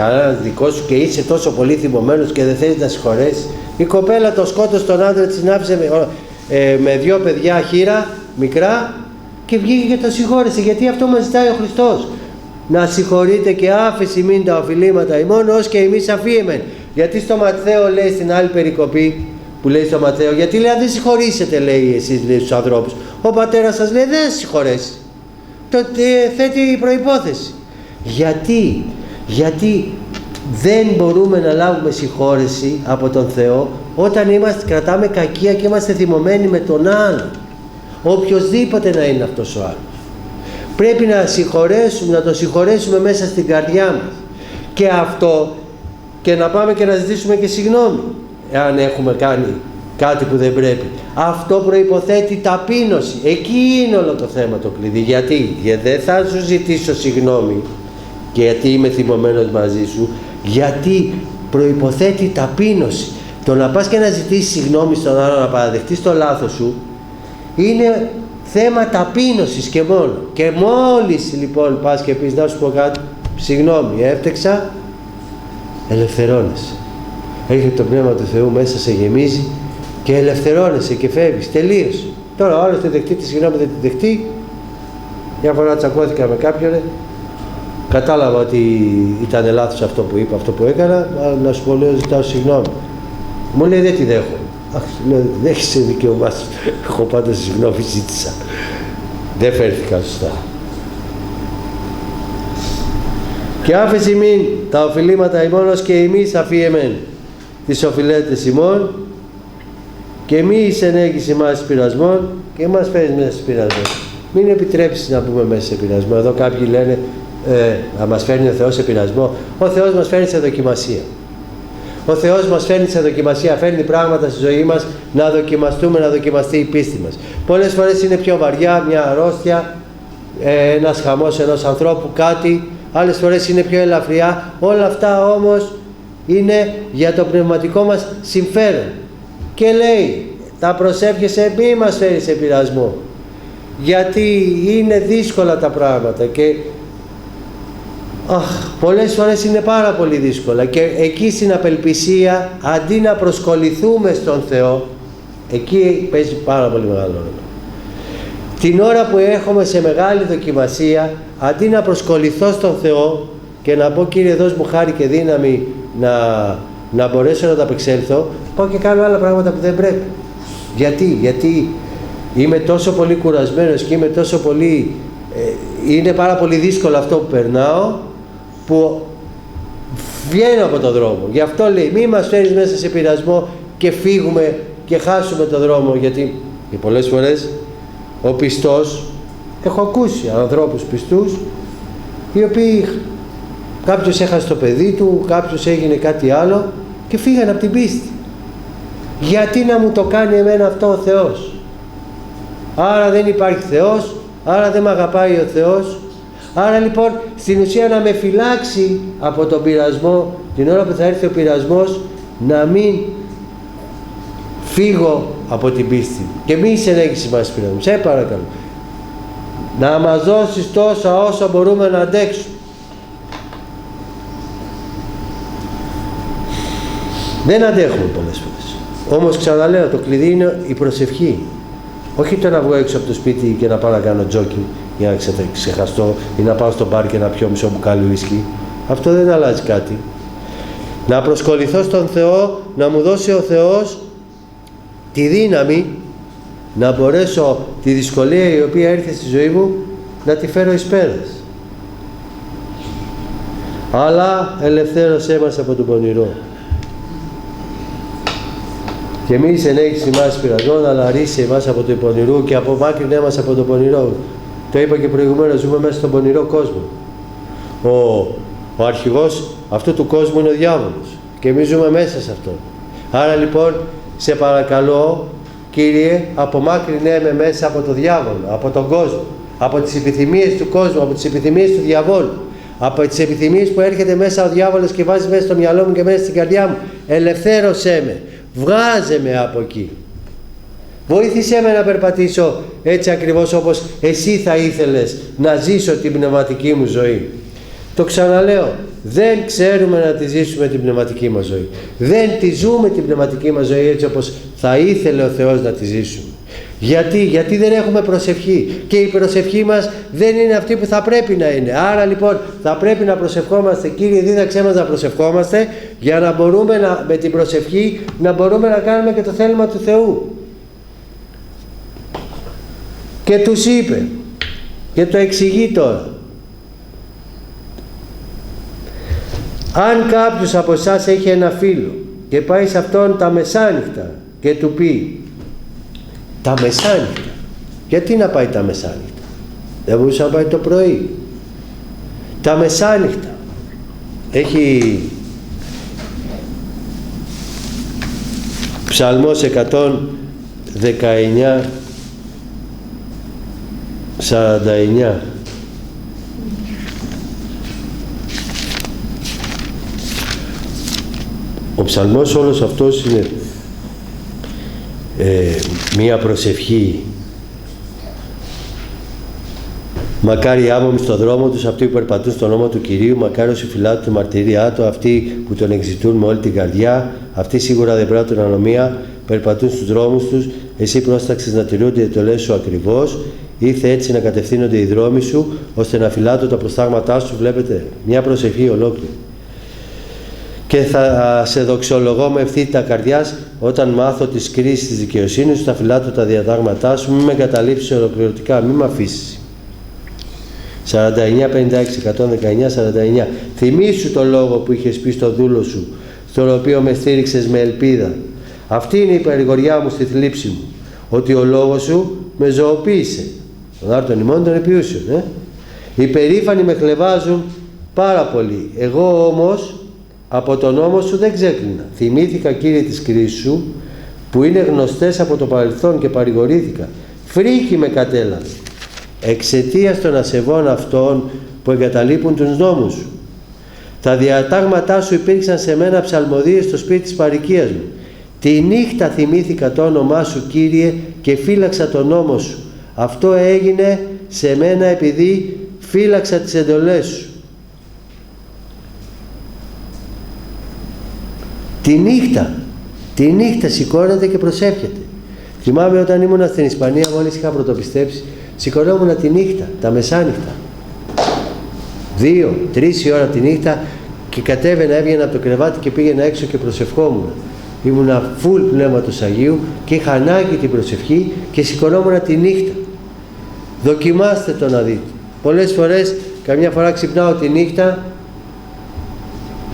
δικό σου και είσαι τόσο πολύ θυμωμένος και δεν θέλεις να συγχωρέσεις? Η κοπέλα το σκότωσε τον άντρα της, την άφησε με 2 παιδιά χείρα μικρά και βγήκε και το συγχώρεσε, γιατί αυτό μας ζητάει ο Χριστός. Να συγχωρείτε και άφεση μην τα οφειλήματα ημών ως και εμείς αφίεμεν. Γιατί στο Ματθαίο λέει στην άλλη περικοπή που λέει στο Ματθαίο, γιατί λέει αν δεν συγχωρήσετε, λέει εσείς, λέει στους ανθρώπους, ο πατέρας σας λέει δεν θα συγχωρέσει. Τότε θέτει προϋπόθεση. Γιατί δεν μπορούμε να λάβουμε συγχώρεση από τον Θεό όταν κρατάμε κακία και είμαστε θυμωμένοι με τον άλλον, οποιοσδήποτε να είναι αυτός ο άλλος. Πρέπει να συγχωρέσουμε, να το συγχωρέσουμε μέσα στην καρδιά μας, και αυτό, και να πάμε και να ζητήσουμε και συγγνώμη εάν έχουμε κάνει κάτι που δεν πρέπει. Αυτό προϋποθέτει ταπείνωση. Εκεί είναι όλο το θέμα το κλειδί. Γιατί δεν θα σου ζητήσω συγγνώμη και γιατί είμαι θυμωμένος μαζί σου, γιατί προϋποθέτει ταπείνωση. Το να πας και να ζητήσεις συγγνώμη στον άλλο, να παραδεχτείς το λάθος σου, είναι θέμα ταπείνωσης και μόνο. Και μόλις λοιπόν πας και πεις να σου πω κάτι, συγγνώμη, έφτεξα, ελευθερώνεσαι. Έρχεται το Πνεύμα του Θεού μέσα, σε γεμίζει και ελευθερώνεσαι και φεύγεις. Τελείωσε. Τώρα ο άλλος δεν δεχτεί τη συγγνώμη, δεν τη δεχτεί. Μια φορά τσακώθηκα με κάποιον, κατάλαβα ότι ήταν λάθος αυτό που είπα, αυτό που έκανα, αλλά να σου πω, λέω, ζητάω συγγνώμη. Μου λέει δεν τη δέχομαι. Αχ, λέω, δεν έχεις δικαίωμά σου. Εγώ πάντως συγγνώμη ζήτησα. Δεν φέρθηκα σωστά. Και άφεση μην τα οφειλήματα ημών ως και εμείς αφίεμεν τις οφειλέτες ημών, και μη εισενέγεις εμάς πειρασμών και μας φέρεις μέσα σε πειρασμό. Μην επιτρέψεις να μπούμε μέσα σε πειρασμό. Εδώ κάποιοι λένε να μας φέρνει ο Θεός σε πειρασμό. Ο Θεός μας φέρνει σε δοκιμασία. Ο Θεός μας φέρνει σε δοκιμασία, φέρνει πράγματα στη ζωή μας να δοκιμαστούμε, να δοκιμαστεί η πίστη μας. Πολλές φορές είναι πιο βαριά μια αρρώστια, ένας χαμός ενός ανθρώπου, κάτι. Άλλες φορές είναι πιο ελαφριά. Όλα αυτά όμως είναι για το πνευματικό μας συμφέρον. Και λέει, τα προσεύχεσαι, μη μας φέρει σε πειρασμό. Γιατί είναι δύσκολα τα πράγματα και πολλές φορές είναι πάρα πολύ δύσκολα, και εκεί στην απελπισία, αντί να προσκοληθούμε στον Θεό, εκεί παίζει πάρα πολύ μεγάλο ρόλο. Την ώρα που έχουμε σε μεγάλη δοκιμασία, αντί να προσκοληθώ στον Θεό και να πω Κύριε δώσ' μου χάρη και δύναμη να μπορέσω να τα απεξέλθω, πάω και κάνω άλλα πράγματα που δεν πρέπει. Γιατί είμαι τόσο πολύ κουρασμένος και είμαι τόσο πολύ είναι πάρα πολύ δύσκολο αυτό που περνάω, που βγαίνω από τον δρόμο. Γι' αυτό λέει μη μας φέρεις μέσα σε πειρασμό και φύγουμε και χάσουμε τον δρόμο, γιατί και πολλές φορές ο πιστός, έχω ακούσει ανθρώπους πιστούς οι οποίοι κάποιος έχασε το παιδί του, κάποιος έγινε κάτι άλλο και φύγανε από την πίστη. Γιατί να μου το κάνει εμένα αυτό ο Θεός? Άρα δεν υπάρχει Θεός, άρα δεν με αγαπάει ο Θεός. Άρα λοιπόν στην ουσία να με φυλάξει από τον πειρασμό, την ώρα που θα έρθει ο πειρασμός, να μην φύγω από την πίστη. Και μη συνέχιση μας πειρασμού. Σε παρακαλώ. Να μας δώσεις τόσα όσα μπορούμε να αντέξουμε. Δεν αντέχουμε πολλές φορές. Όμως ξαναλέω, το κλειδί είναι η προσευχή. Όχι το να βγω έξω από το σπίτι και να πάω να κάνω τζόκινγκ για να ξεχαστώ, ή να πάω στο μπαρ και να πιω μισό μπουκάλι ουίσκι. Αυτό δεν αλλάζει κάτι. Να προσκοληθώ στον Θεό, να μου δώσει ο Θεός τη δύναμη να μπορέσω τη δυσκολία η οποία έρθει στη ζωή μου να τη φέρω εις πέρας. Αλλά ελευθέρωσέ μας από τον πονηρό. Και μη συνέχιση μας πειρασμών, αλλά ρίσε εμάς από το πονηρού και απομάκρυνε μας από τον πονηρό. Το είπα και προηγουμένως, ζούμε μέσα στον πονηρό κόσμο. Ο αρχηγός αυτού του κόσμου είναι ο διάβολος και εμείς ζούμε μέσα σε αυτό. Άρα λοιπόν, σε παρακαλώ, Κύριε, απομάκρυνέ με μέσα από τον διάβολο, από τον κόσμο, από τις επιθυμίες του κόσμου, από τις επιθυμίες του διαβόλου, από τις επιθυμίες που έρχεται μέσα ο διάβολος και βάζει μέσα στο μυαλό μου και μέσα στην καρδιά μου. Ελευθέρωσέ με, βγάζε με από εκεί. Βοήθησέ με να περπατήσω έτσι ακριβώς όπως εσύ θα ήθελες να ζήσω την πνευματική μου ζωή. Το ξαναλέω, δεν ξέρουμε να τη ζήσουμε την πνευματική μας ζωή. Δεν τη ζούμε την πνευματική μας ζωή έτσι όπως θα ήθελε ο Θεός να τη ζήσουμε. Γιατί δεν έχουμε προσευχή και η προσευχή μας δεν είναι αυτή που θα πρέπει να είναι. Άρα λοιπόν θα πρέπει να προσευχόμαστε. Κύριε, δίδαξέ μας να προσευχόμαστε για να μπορούμε με την προσευχή να μπορούμε να κάνουμε και το θέλημα του Θεού. Και τους είπε και το εξηγεί τώρα. Αν κάποιος από εσάς έχει ένα φίλο και πάει σε αυτόν τα μεσάνυχτα και του πει, τα μεσάνυχτα, γιατί να πάει τα μεσάνυχτα? Δεν μπορούσε να πάει το πρωί. Τα μεσάνυχτα έχει Ψαλμός 119 49. Ο ψαλμός όλος αυτός είναι μία προσευχή. Μακάρι άμμομοι στον δρόμο τους, αυτοί που περπατούν στον νόμο του Κυρίου, μακάρι όσοι φυλάτουν τη μαρτυρία του, αυτοί που τον εξητούν με όλη την καρδιά, αυτοί σίγουρα δεν πράττουν ανομία, περπατούν στους δρόμους τους, εσύ πρόσταξες να τηρούνται οι εντολές σου ακριβώς, ήρθε έτσι να κατευθύνονται οι δρόμοι σου, ώστε να φυλάτουν τα προστάγματά σου. Βλέπετε, μια προσευχή ολόκληρη. Και θα σε δοξολογώ με ευθύτητα καρδιάς όταν μάθω τις κρίσεις της δικαιοσύνης σου, θα φυλάτω τα διατάγματά σου, μη με εγκαταλείψεις ολοκληρωτικά, μη με αφήσεις. 49-56, 119-49. Θυμήσου το λόγο που είχες πει στο δούλο σου, στο οποίο με στήριξες με ελπίδα. Αυτή είναι η παρηγοριά μου στη θλίψη μου, ότι ο λόγος σου με ζωοποίησε. Τον άρτον ημών των επιούσεων. Οι περήφανοι με χλευάζουν πάρα πολύ. Εγώ όμως από τον νόμο σου δεν ξέκλεινα. Θυμήθηκα, Κύριε, τις κρίσεις σου που είναι γνωστές από το παρελθόν και παρηγορήθηκα. Φρίκη με κατέλαβε εξαιτίας των ασεβών αυτών που εγκαταλείπουν τους νόμους σου. Τα διατάγματά σου υπήρξαν σε μένα ψαλμοδίες στο σπίτι της παροικίας μου. Τη νύχτα θυμήθηκα το όνομά σου, Κύριε, και φύλαξα τον νόμο σου. Αυτό έγινε σε μένα επειδή φύλαξα τις εντολές σου. Τη νύχτα σηκώνεται και προσεύχεται. Θυμάμαι όταν ήμουν στην Ισπανία, μόλις είχα πρωτοπιστέψει, σηκωνόμουν τη νύχτα, τα μεσάνυχτα. 2-3 η ώρα τη νύχτα και κατέβαινα, έβγαινα από το κρεβάτι και πήγαινα έξω και προσευχόμουν. Ήμουνα φουλ πνεύματος Αγίου και είχα ανάγκη την προσευχή και σηκωνόμουν τη νύχτα. Δοκιμάστε το να δείτε. Πολλές φορές, καμιά φορά ξυπνάω τη νύχτα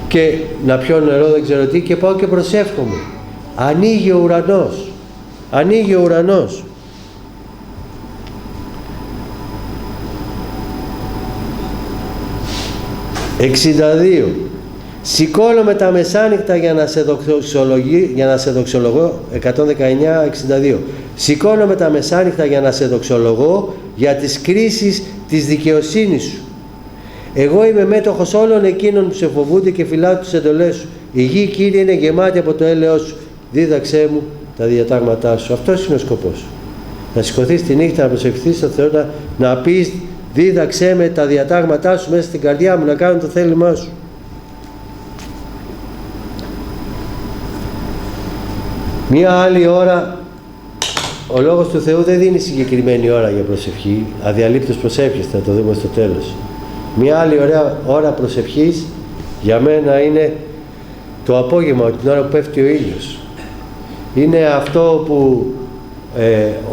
και να πιω νερό, δεν ξέρω τι, και πάω και προσεύχομαι. Ανοίγει ο ουρανός. Ανοίγει ο ουρανός. «62. Σηκώνομαι τα μεσάνυχτα για να σε δοξολογώ, 119-62. Σηκώνομαι τα μεσάνυχτα για να σε δοξολογώ για τις κρίσεις της δικαιοσύνης σου. Εγώ είμαι μέτοχος όλων εκείνων που σε φοβούνται και φυλάω τις εντολές σου. Η γη, Κύριε, είναι γεμάτη από το έλεος σου. Δίδαξέ μου τα διατάγματά σου. Αυτός είναι ο σκοπός σου. Να σηκωθείς τη νύχτα, να προσευχηθείς στον Θεό, να πεις δίδαξέ με τα διατάγματά σου μέσα στην καρδιά μου, να κάνω το θέλημά σου. Μία άλλη ώρα, ο Λόγος του Θεού δεν δίνει συγκεκριμένη ώρα για προσευχή, αδιαλείπτως προσεύχεστε, θα το δούμε στο τέλος. Μία άλλη ωραία ώρα προσευχής για μένα είναι το απόγευμα, την ώρα που πέφτει ο ήλιος. Είναι αυτό που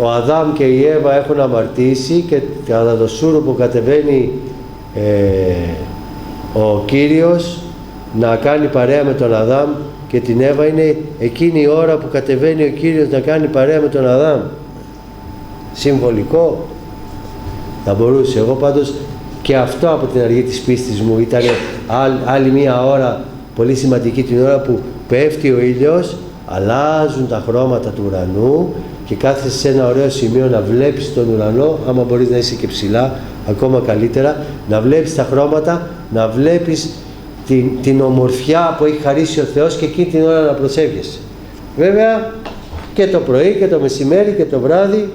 ο Αδάμ και η Εύα έχουν αμαρτήσει και κατά το σούρο που κατεβαίνει ο Κύριος να κάνει παρέα με τον Αδάμ και την Εύα, είναι εκείνη η ώρα που κατεβαίνει ο Κύριος να κάνει παρέα με τον Αδάμ. Συμβολικό θα μπορούσε. Εγώ πάντως και αυτό από την αρχή της πίστης μου ήταν άλλη μία ώρα πολύ σημαντική, την ώρα που πέφτει ο ήλιος, αλλάζουν τα χρώματα του ουρανού και κάθεσαι σε ένα ωραίο σημείο να βλέπεις τον ουρανό, άμα μπορείς να είσαι και ψηλά, ακόμα καλύτερα, να βλέπεις τα χρώματα, να βλέπεις την ομορφιά που έχει χαρίσει ο Θεός και εκείνη την ώρα να προσεύχεσαι. Βέβαια και το πρωί και το μεσημέρι και το βράδυ.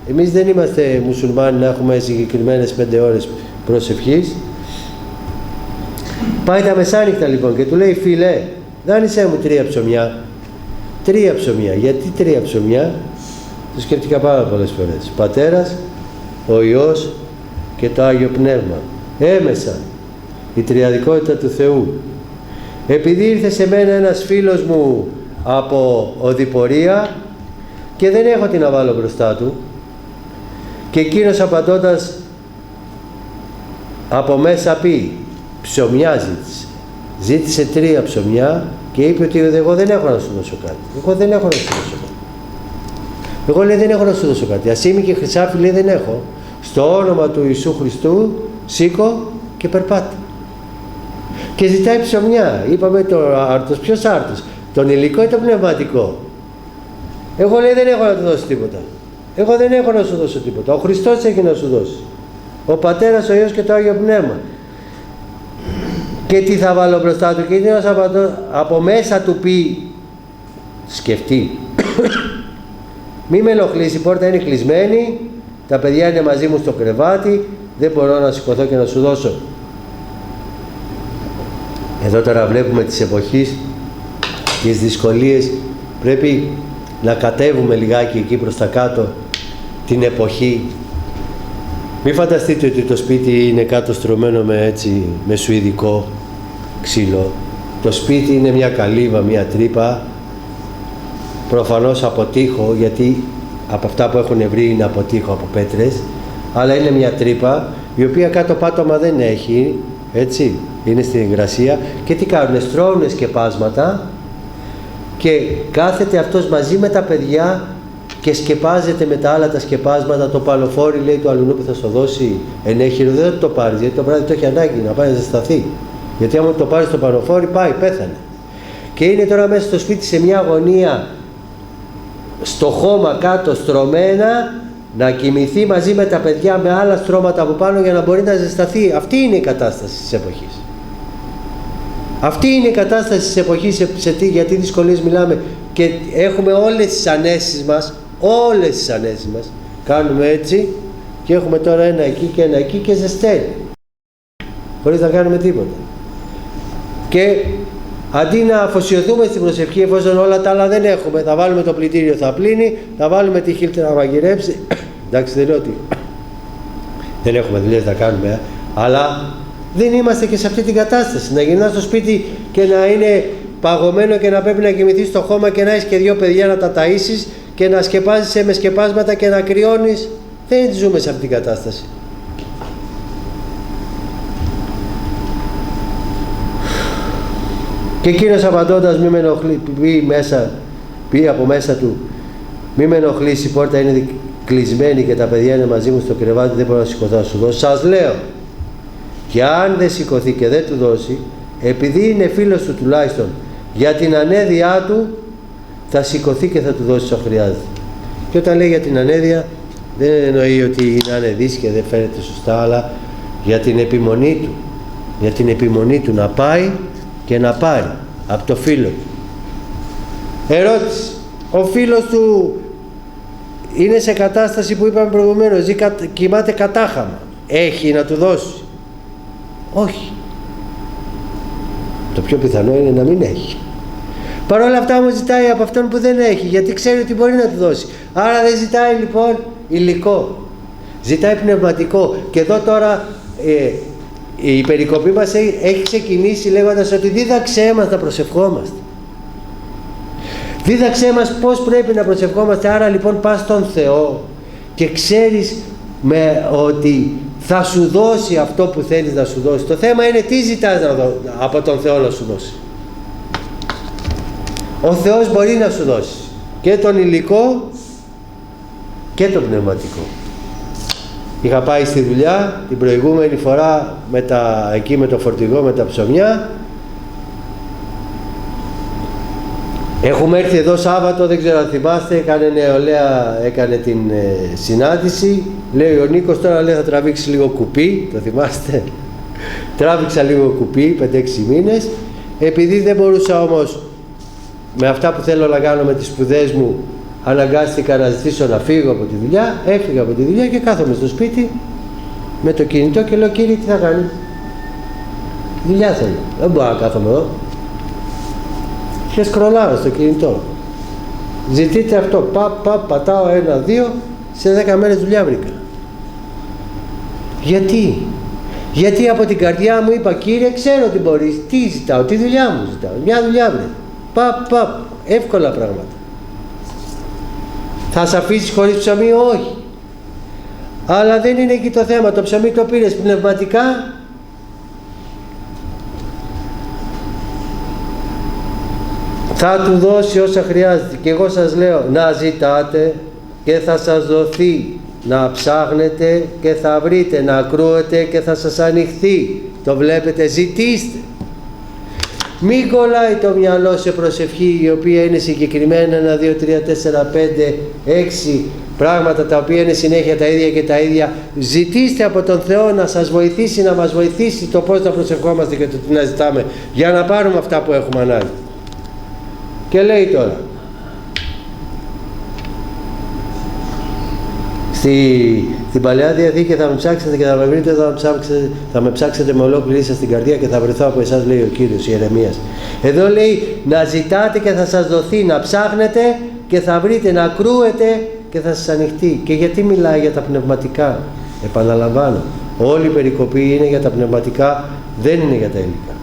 Εμείς δεν είμαστε μουσουλμάνοι να έχουμε συγκεκριμένες 5 ώρες προσευχής. Πάει τα μεσάνυχτα λοιπόν και του λέει φίλε, δάνεισέ μου 3 ψωμιά. 3 ψωμιά. Γιατί 3 ψωμιά? Το σκέφτηκα πάρα πολλές φορές. Πατέρας, ο Υιός και το Άγιο Πνεύμα. Έμεσα η τριαδικότητα του Θεού. Επειδή ήρθε σε μένα ένας φίλος μου από οδηπορία και δεν έχω τι να βάλω μπροστά του, και εκείνος απαντώντας από μέσα πει ψωμιά ζήτησε 3 ψωμιά και είπε ότι εγώ δεν έχω να σου δώσω κάτι. Εγώ δεν έχω να σου δώσω κάτι. Εγώ λέει δεν έχω να σου δώσω κάτι. Ασήμι και χρυσάφι λέει δεν έχω. Στο όνομα του Ιησού Χριστού σήκω και περπάτα. Και ζητάει ψωμιά. Είπαμε το άρτος. Ποιος άρτος? Τον υλικό ή το πνευματικό? Εγώ λέει δεν έχω να του δώσω τίποτα. Εγώ δεν έχω να σου δώσω τίποτα. Ο Χριστός έχει να σου δώσει. Ο Πατέρας, ο Υιός και το Άγιο Πνεύμα. Και τι θα βάλω μπροστά του? Και είναι ένας από μέσα του πει, σκεφτεί. Μη με ενοχλείς, η πόρτα είναι κλεισμένη, τα παιδιά είναι μαζί μου στο κρεβάτι, δεν μπορώ να σηκωθώ και να σου δώσω. Εδώ τώρα βλέπουμε τις εποχές, τις δυσκολίες, πρέπει να κατέβουμε λιγάκι εκεί προς τα κάτω την εποχή. Μην φανταστείτε ότι το σπίτι είναι κάτω στρωμένο με σουηδικό ξύλο. Το σπίτι είναι μια καλύβα, μια τρύπα, προφανώς από τείχο, γιατί από αυτά που έχουν βρει είναι από τείχο, από πέτρες, αλλά είναι μια τρύπα η οποία κάτω πάτωμα δεν έχει, έτσι, είναι στην υγρασία. Και τι κάνουνε? Στρώουνε σκεπάσματα και κάθεται αυτός μαζί με τα παιδιά και σκεπάζεται με τα άλλα τα σκεπάσματα. Το παλοφόρι λέει του αλουνού που θα σου δώσει ενέχειρο, δεν το πάρεις, γιατί το βράδυ το έχει ανάγκη να πάει να ζεσταθεί. Γιατί άμα το πάρεις το παλοφόρι πάει, πέθανε. Και είναι τώρα μέσα στο σπίτι σε μια γωνία, στο χώμα κάτω στρωμένα, να κοιμηθεί μαζί με τα παιδιά με άλλα στρώματα από πάνω για να μπορεί να ζεσταθεί. Αυτή είναι η κατάσταση της εποχής. Αυτή είναι η κατάσταση της εποχής. Για τι δυσκολίες μιλάμε? Και έχουμε όλες τις ανέσεις μας, κάνουμε έτσι και έχουμε τώρα ένα εκεί και ένα εκεί και ζεσταίνει χωρίς να κάνουμε τίποτα. Και αντί να αφοσιωθούμε στην προσευχή, εφόσον όλα τα άλλα δεν έχουμε, θα βάλουμε το πλυντήριο, θα πλύνει, θα βάλουμε τη χίλτρα να μαγειρέψει. Εντάξει, δεν λέω ότι δεν έχουμε δουλειές να κάνουμε, αλλά δεν είμαστε και σε αυτή την κατάσταση. Να γυρνάς στο σπίτι και να είναι παγωμένο και να πρέπει να κοιμηθείς στο χώμα και να έχεις και 2 παιδιά να τα ταΐσεις και να σκεπάζεις με σκεπάσματα και να κρυώνεις. Δεν ζούμε σε αυτή την κατάσταση. Και εκείνος απαντώντας μη με ενοχλεί, πει από μέσα του, μη με ενοχλείς, η πόρτα είναι κλεισμένη και τα παιδιά είναι μαζί μου στο κρεβάτι, δεν μπορώ να σηκωθώ να σου δώσω. Σας λέω, και αν δεν σηκωθεί και δεν του δώσει, επειδή είναι φίλος του τουλάχιστον, για την ανέδειά του θα σηκωθεί και θα του δώσει όσο χρειάζεται. Και όταν λέει για την ανέδεια, δεν εννοεί ότι είναι ανεδής και δεν φαίνεται σωστά, αλλά για την επιμονή του. Για την επιμονή του να πάει και να πάρει από το φίλο του. Ερώτηση. Ο φίλος του είναι σε κατάσταση που είπαμε προηγουμένως, κοιμάται κατάχαμα. Έχει να του δώσει? Όχι. Το πιο πιθανό είναι να μην έχει. Παρ' όλα αυτά όμως ζητάει από αυτόν που δεν έχει, γιατί ξέρει ότι μπορεί να του δώσει. Άρα δεν ζητάει λοιπόν υλικό, ζητάει πνευματικό. Και εδώ τώρα η περικοπή μας έχει ξεκινήσει λέγοντας ότι δίδαξέ μας να προσευχόμαστε. Δίδαξέ μας πώς πρέπει να προσευχόμαστε. Άρα λοιπόν πας στον Θεό και ξέρεις ότι θα σου δώσει αυτό που θέλεις να σου δώσει. Το θέμα είναι τι ζητάς από τον Θεό να σου δώσει. Ο Θεός μπορεί να σου δώσει και τον υλικό και τον πνευματικό. Είχα πάει στη δουλειά την προηγούμενη φορά εκεί με το φορτηγό με τα ψωμιά. Έχουμε έρθει εδώ Σάββατο, δεν ξέρω αν θυμάστε, έκανε νεολαία, έκανε την συνάντηση. Λέει ο Νίκος τώρα, λέει, θα τραβήξει λίγο κουπί, το θυμάστε? Τράβηξα λίγο κουπί 5-6 μήνες. Επειδή δεν μπορούσα όμως με αυτά που θέλω να κάνω με τις σπουδές μου, αναγκάστηκα να ζητήσω να φύγω από τη δουλειά. Έφυγα από τη δουλειά και κάθομαι στο σπίτι με το κινητό και λέω, Κύριε, τι θα κάνει? Δουλειά θέλω, δεν μπορώ να κάθομαι εδώ. Και σκρολάρω στο κινητό. Ζητείτε αυτό, πατάω 1-2, σε 10 μέρες δουλειά βρήκα. Γιατί από την καρδιά μου είπα, Κύριε, ξέρω τι μπορείς, τι ζητάω, τη δουλειά μου ζητάω, μια δουλειά βρε. Εύκολα πράγματα. Θα σε αφήσεις χωρίς ψωμί? Όχι. Αλλά δεν είναι εκεί το θέμα. Το ψωμί το πήρες πνευματικά. Θα του δώσει όσα χρειάζεται. Και εγώ σας λέω, να ζητάτε και θα σας δοθεί, να ψάχνετε και θα βρείτε, να ακρούετε και θα σας ανοιχθεί. Το βλέπετε? Ζητήστε. Μην κολλάει το μυαλό σε προσευχή η οποία είναι συγκεκριμένα 1, 2, 3, 4, 5, 6 πράγματα τα οποία είναι συνέχεια τα ίδια και τα ίδια. Ζητήστε από τον Θεό να σας βοηθήσει, να μας βοηθήσει το πώς να προσευχόμαστε και το τι να ζητάμε για να πάρουμε αυτά που έχουμε ανάγκη. Και λέει τώρα, στην Παλαιά Διαθήκη θα με ψάξετε και θα με βρείτε, θα με ψάξετε με ολόκληρη σας την καρδία και θα βρεθώ από εσάς, λέει ο Κύριος Ιερεμίας. Εδώ λέει να ζητάτε και θα σας δοθεί, να ψάχνετε και θα βρείτε, να κρούετε και θα σας ανοιχτεί. Και γιατί μιλάει για τα πνευματικά? Επαναλαμβάνω, όλη η περικοπή είναι για τα πνευματικά, δεν είναι για τα υλικά.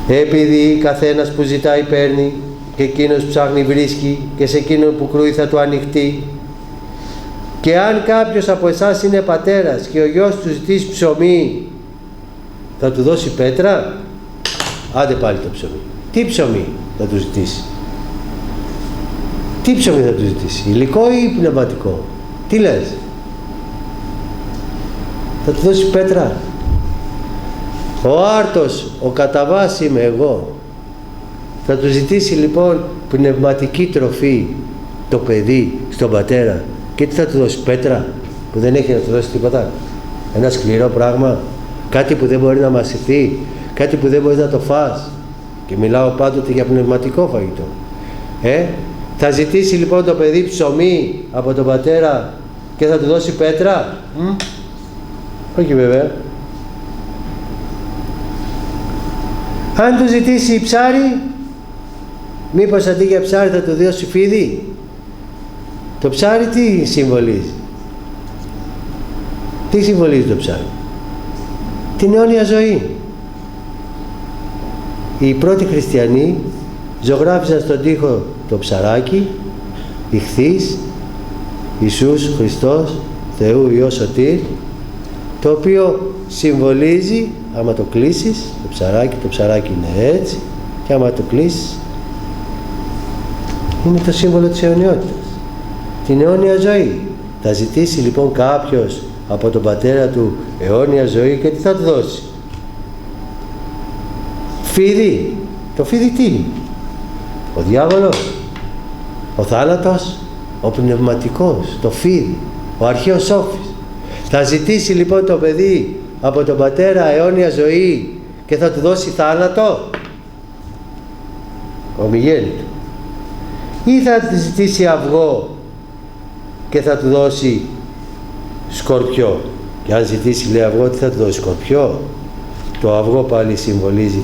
Επειδή καθένας που ζητάει παίρνει και εκείνος ψάχνει βρίσκει και σε εκείνον που κρούει θα του ανοιχτεί. Και αν κάποιος από εσάς είναι πατέρας και ο γιος του ζητήσει ψωμί, θα του δώσει πέτρα? Άντε πάλι το ψωμί. Τι ψωμί θα του ζητήσει? Τι ψωμί θα του ζητήσει? Υλικό ή πνευματικό? Τι λες? Θα του δώσει πέτρα? Ο άρτος, ο κατά βάση είμαι εγώ. Θα του ζητήσει λοιπόν πνευματική τροφή το παιδί στον πατέρα και τι θα του δώσει? Πέτρα που δεν έχει να του δώσει τίποτα? Ένα σκληρό πράγμα, κάτι που δεν μπορεί να μασηθεί, κάτι που δεν μπορεί να το φας. Και μιλάω πάντοτε για πνευματικό φαγητό. Θα ζητήσει λοιπόν το παιδί ψωμί από τον πατέρα και θα του δώσει πέτρα? Όχι βέβαια. Αν του ζητήσει ψάρι, μήπως αντί για ψάρι θα του δώσει φίδι? Το ψάρι τι συμβολίζει? Τι συμβολίζει το ψάρι? Την αιώνια ζωή. Οι πρώτοι χριστιανοί ζωγράφιζαν στον τοίχο το ψαράκι, ιχθύς, Ιησούς Χριστός, Θεού Υιός Σωτήρ, το οποίο συμβολίζει, άμα το κλείσεις, το ψαράκι είναι έτσι, και άμα το κλείσεις, είναι το σύμβολο της αιωνιότητας, την αιώνια ζωή. Θα ζητήσει λοιπόν κάποιος από τον πατέρα του αιώνια ζωή και τι θα του δώσει? Φίδι. Το φίδι τι είναι? Ο διάβολος, ο θάνατος, ο πνευματικός, το φίδι, ο αρχαίος όφης. Θα ζητήσει λοιπόν το παιδί από τον πατέρα αιώνια ζωή και θα του δώσει θάνατο, ομιγέννητο, ή θα του ζητήσει αυγό και θα του δώσει σκορπιό? Και αν ζητήσει, λέει, αυγό, τι θα του δώσει? Σκορπιό. Το αυγό πάλι συμβολίζει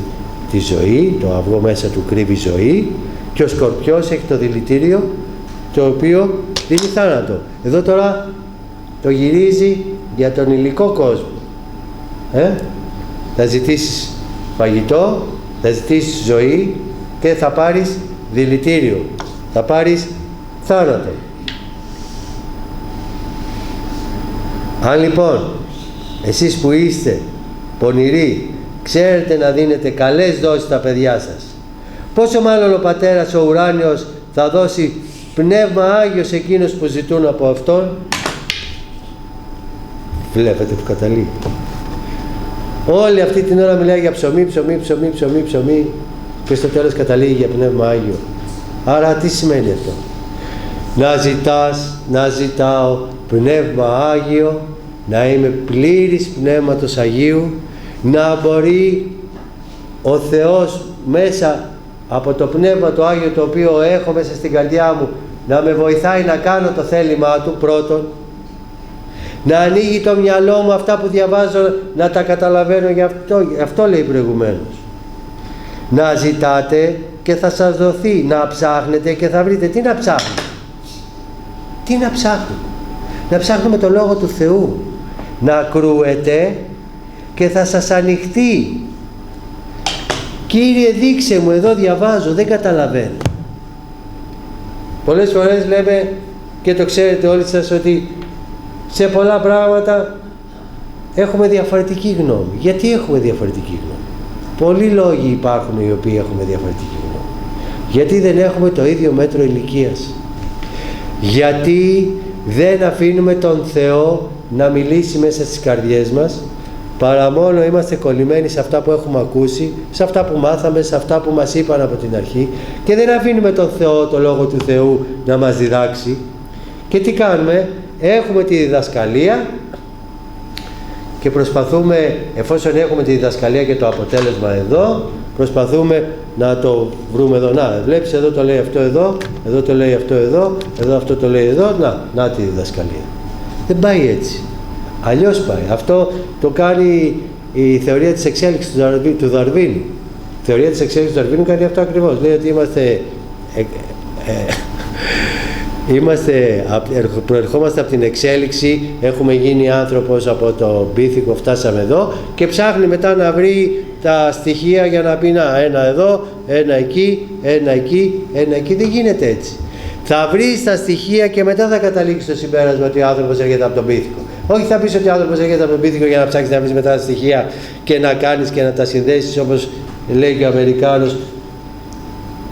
τη ζωή, το αυγό μέσα του κρύβει ζωή, και ο σκορπιός έχει το δηλητήριο το οποίο δίνει θάνατο. Εδώ τώρα το γυρίζει για τον υλικό κόσμο. Θα ζητήσεις φαγητό, θα ζητήσεις ζωή και θα πάρεις δηλητήριο, θα πάρεις θάνατο. Αν λοιπόν εσείς που είστε πονηροί ξέρετε να δίνετε καλές δόσεις στα παιδιά σας, πόσο μάλλον ο Πατέρας ο ουράνιος θα δώσει Πνεύμα Άγιο σε εκείνους που ζητούν από Αυτόν. Βλέπετε που καταλήγει. Όλη αυτή την ώρα μιλάει για ψωμί, ψωμί, ψωμί, ψωμί, ψωμί, και στο τέλος καταλήγει για Πνεύμα Άγιο. Άρα τι σημαίνει αυτό? Να ζητάς, να ζητάω Πνεύμα Άγιο, να είμαι πλήρης Πνεύματος Αγίου, να μπορεί ο Θεός μέσα από το Πνεύμα το Άγιο το οποίο έχω μέσα στην καρδιά μου να με βοηθάει να κάνω το θέλημά Του πρώτον, να ανοίγει το μυαλό μου αυτά που διαβάζω να τα καταλαβαίνω. Γι' αυτό λέει προηγουμένως. Να ζητάτε και θα σας δοθεί, να ψάχνετε και θα βρείτε. Τι να ψάχνουμε? Τι να ψάχνουμε? Να ψάχνουμε το Λόγο του Θεού, να κρούετε και θα σας ανοιχτεί. Κύριε δείξε μου, εδώ διαβάζω, δεν καταλαβαίνω. Πολλές φορές λέμε, και το ξέρετε όλοι σας, ότι σε πολλά πράγματα έχουμε διαφορετική γνώμη. Γιατί έχουμε διαφορετική γνώμη? Πολλοί λόγοι υπάρχουν οι οποίοι έχουμε διαφορετική γνώμη. Γιατί δεν έχουμε το ίδιο μέτρο ηλικίας. Γιατί δεν αφήνουμε τον Θεό να μιλήσει μέσα στις καρδιές μας, παρά μόνο είμαστε κολλημένοι σε αυτά που έχουμε ακούσει, σε αυτά που μάθαμε, σε αυτά που μας είπαν από την αρχή, και δεν αφήνουμε τον Θεό, το Λόγο του Θεού, να μας διδάξει. Και τι κάνουμε? Έχουμε τη διδασκαλία και προσπαθούμε, εφόσον έχουμε τη διδασκαλία και το αποτέλεσμα εδώ, προσπαθούμε να το βρούμε εδώ. Να, βλέπεις, εδώ το λέει αυτό εδώ, εδώ το λέει αυτό εδώ, εδώ αυτό το λέει εδώ, να τη διδασκαλία. Δεν πάει έτσι. Αλλιώς πάει. Αυτό το κάνει η θεωρία της εξέλιξης του Δαρβίνου. Η θεωρία της εξέλιξης του Δαρβίνου κάνει αυτό ακριβώς. Λέει ότι προερχόμαστε από την εξέλιξη, έχουμε γίνει άνθρωπος από το πίθηκο, φτάσαμε εδώ, και ψάχνει μετά να βρει τα στοιχεία για να πει να, ένα εδώ, ένα εκεί, ένα εκεί, ένα εκεί. Δεν γίνεται έτσι. Θα βρεις τα στοιχεία και μετά θα καταλήξεις στο συμπέρασμα ότι ο άνθρωπος έρχεται από τον πίθηκο. Όχι, θα πεις ότι ο άνθρωπος έρχεται από τον πίθηκο για να ψάξεις να βρεις μετά τα στοιχεία και να κάνεις και να τα συνδέσεις, όπως λέει και ο Αμερικάνος.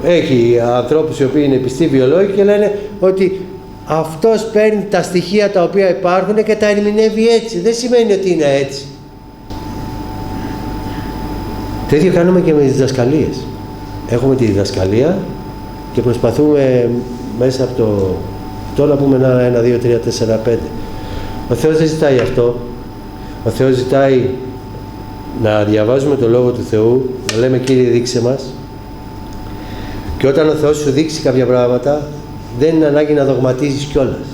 Έχει ανθρώπους οι οποίοι είναι πιστοί βιολόγοι και λένε ότι αυτός παίρνει τα στοιχεία τα οποία υπάρχουν και τα ερμηνεύει έτσι. Δεν σημαίνει ότι είναι έτσι. Το ίδιο κάνουμε και με τις διδασκαλίες. Έχουμε τη διδασκαλία και προσπαθούμε μέσα από το... Τώρα πούμε ένα, 2, 3, 4, 5. Ο Θεός δεν ζητάει αυτό. Ο Θεός ζητάει να διαβάζουμε το Λόγο του Θεού, να λέμε Κύριε δείξε μας, και όταν ο Θεός σου δείξει κάποια πράγματα δεν είναι ανάγκη να δογματίζεις κιόλας.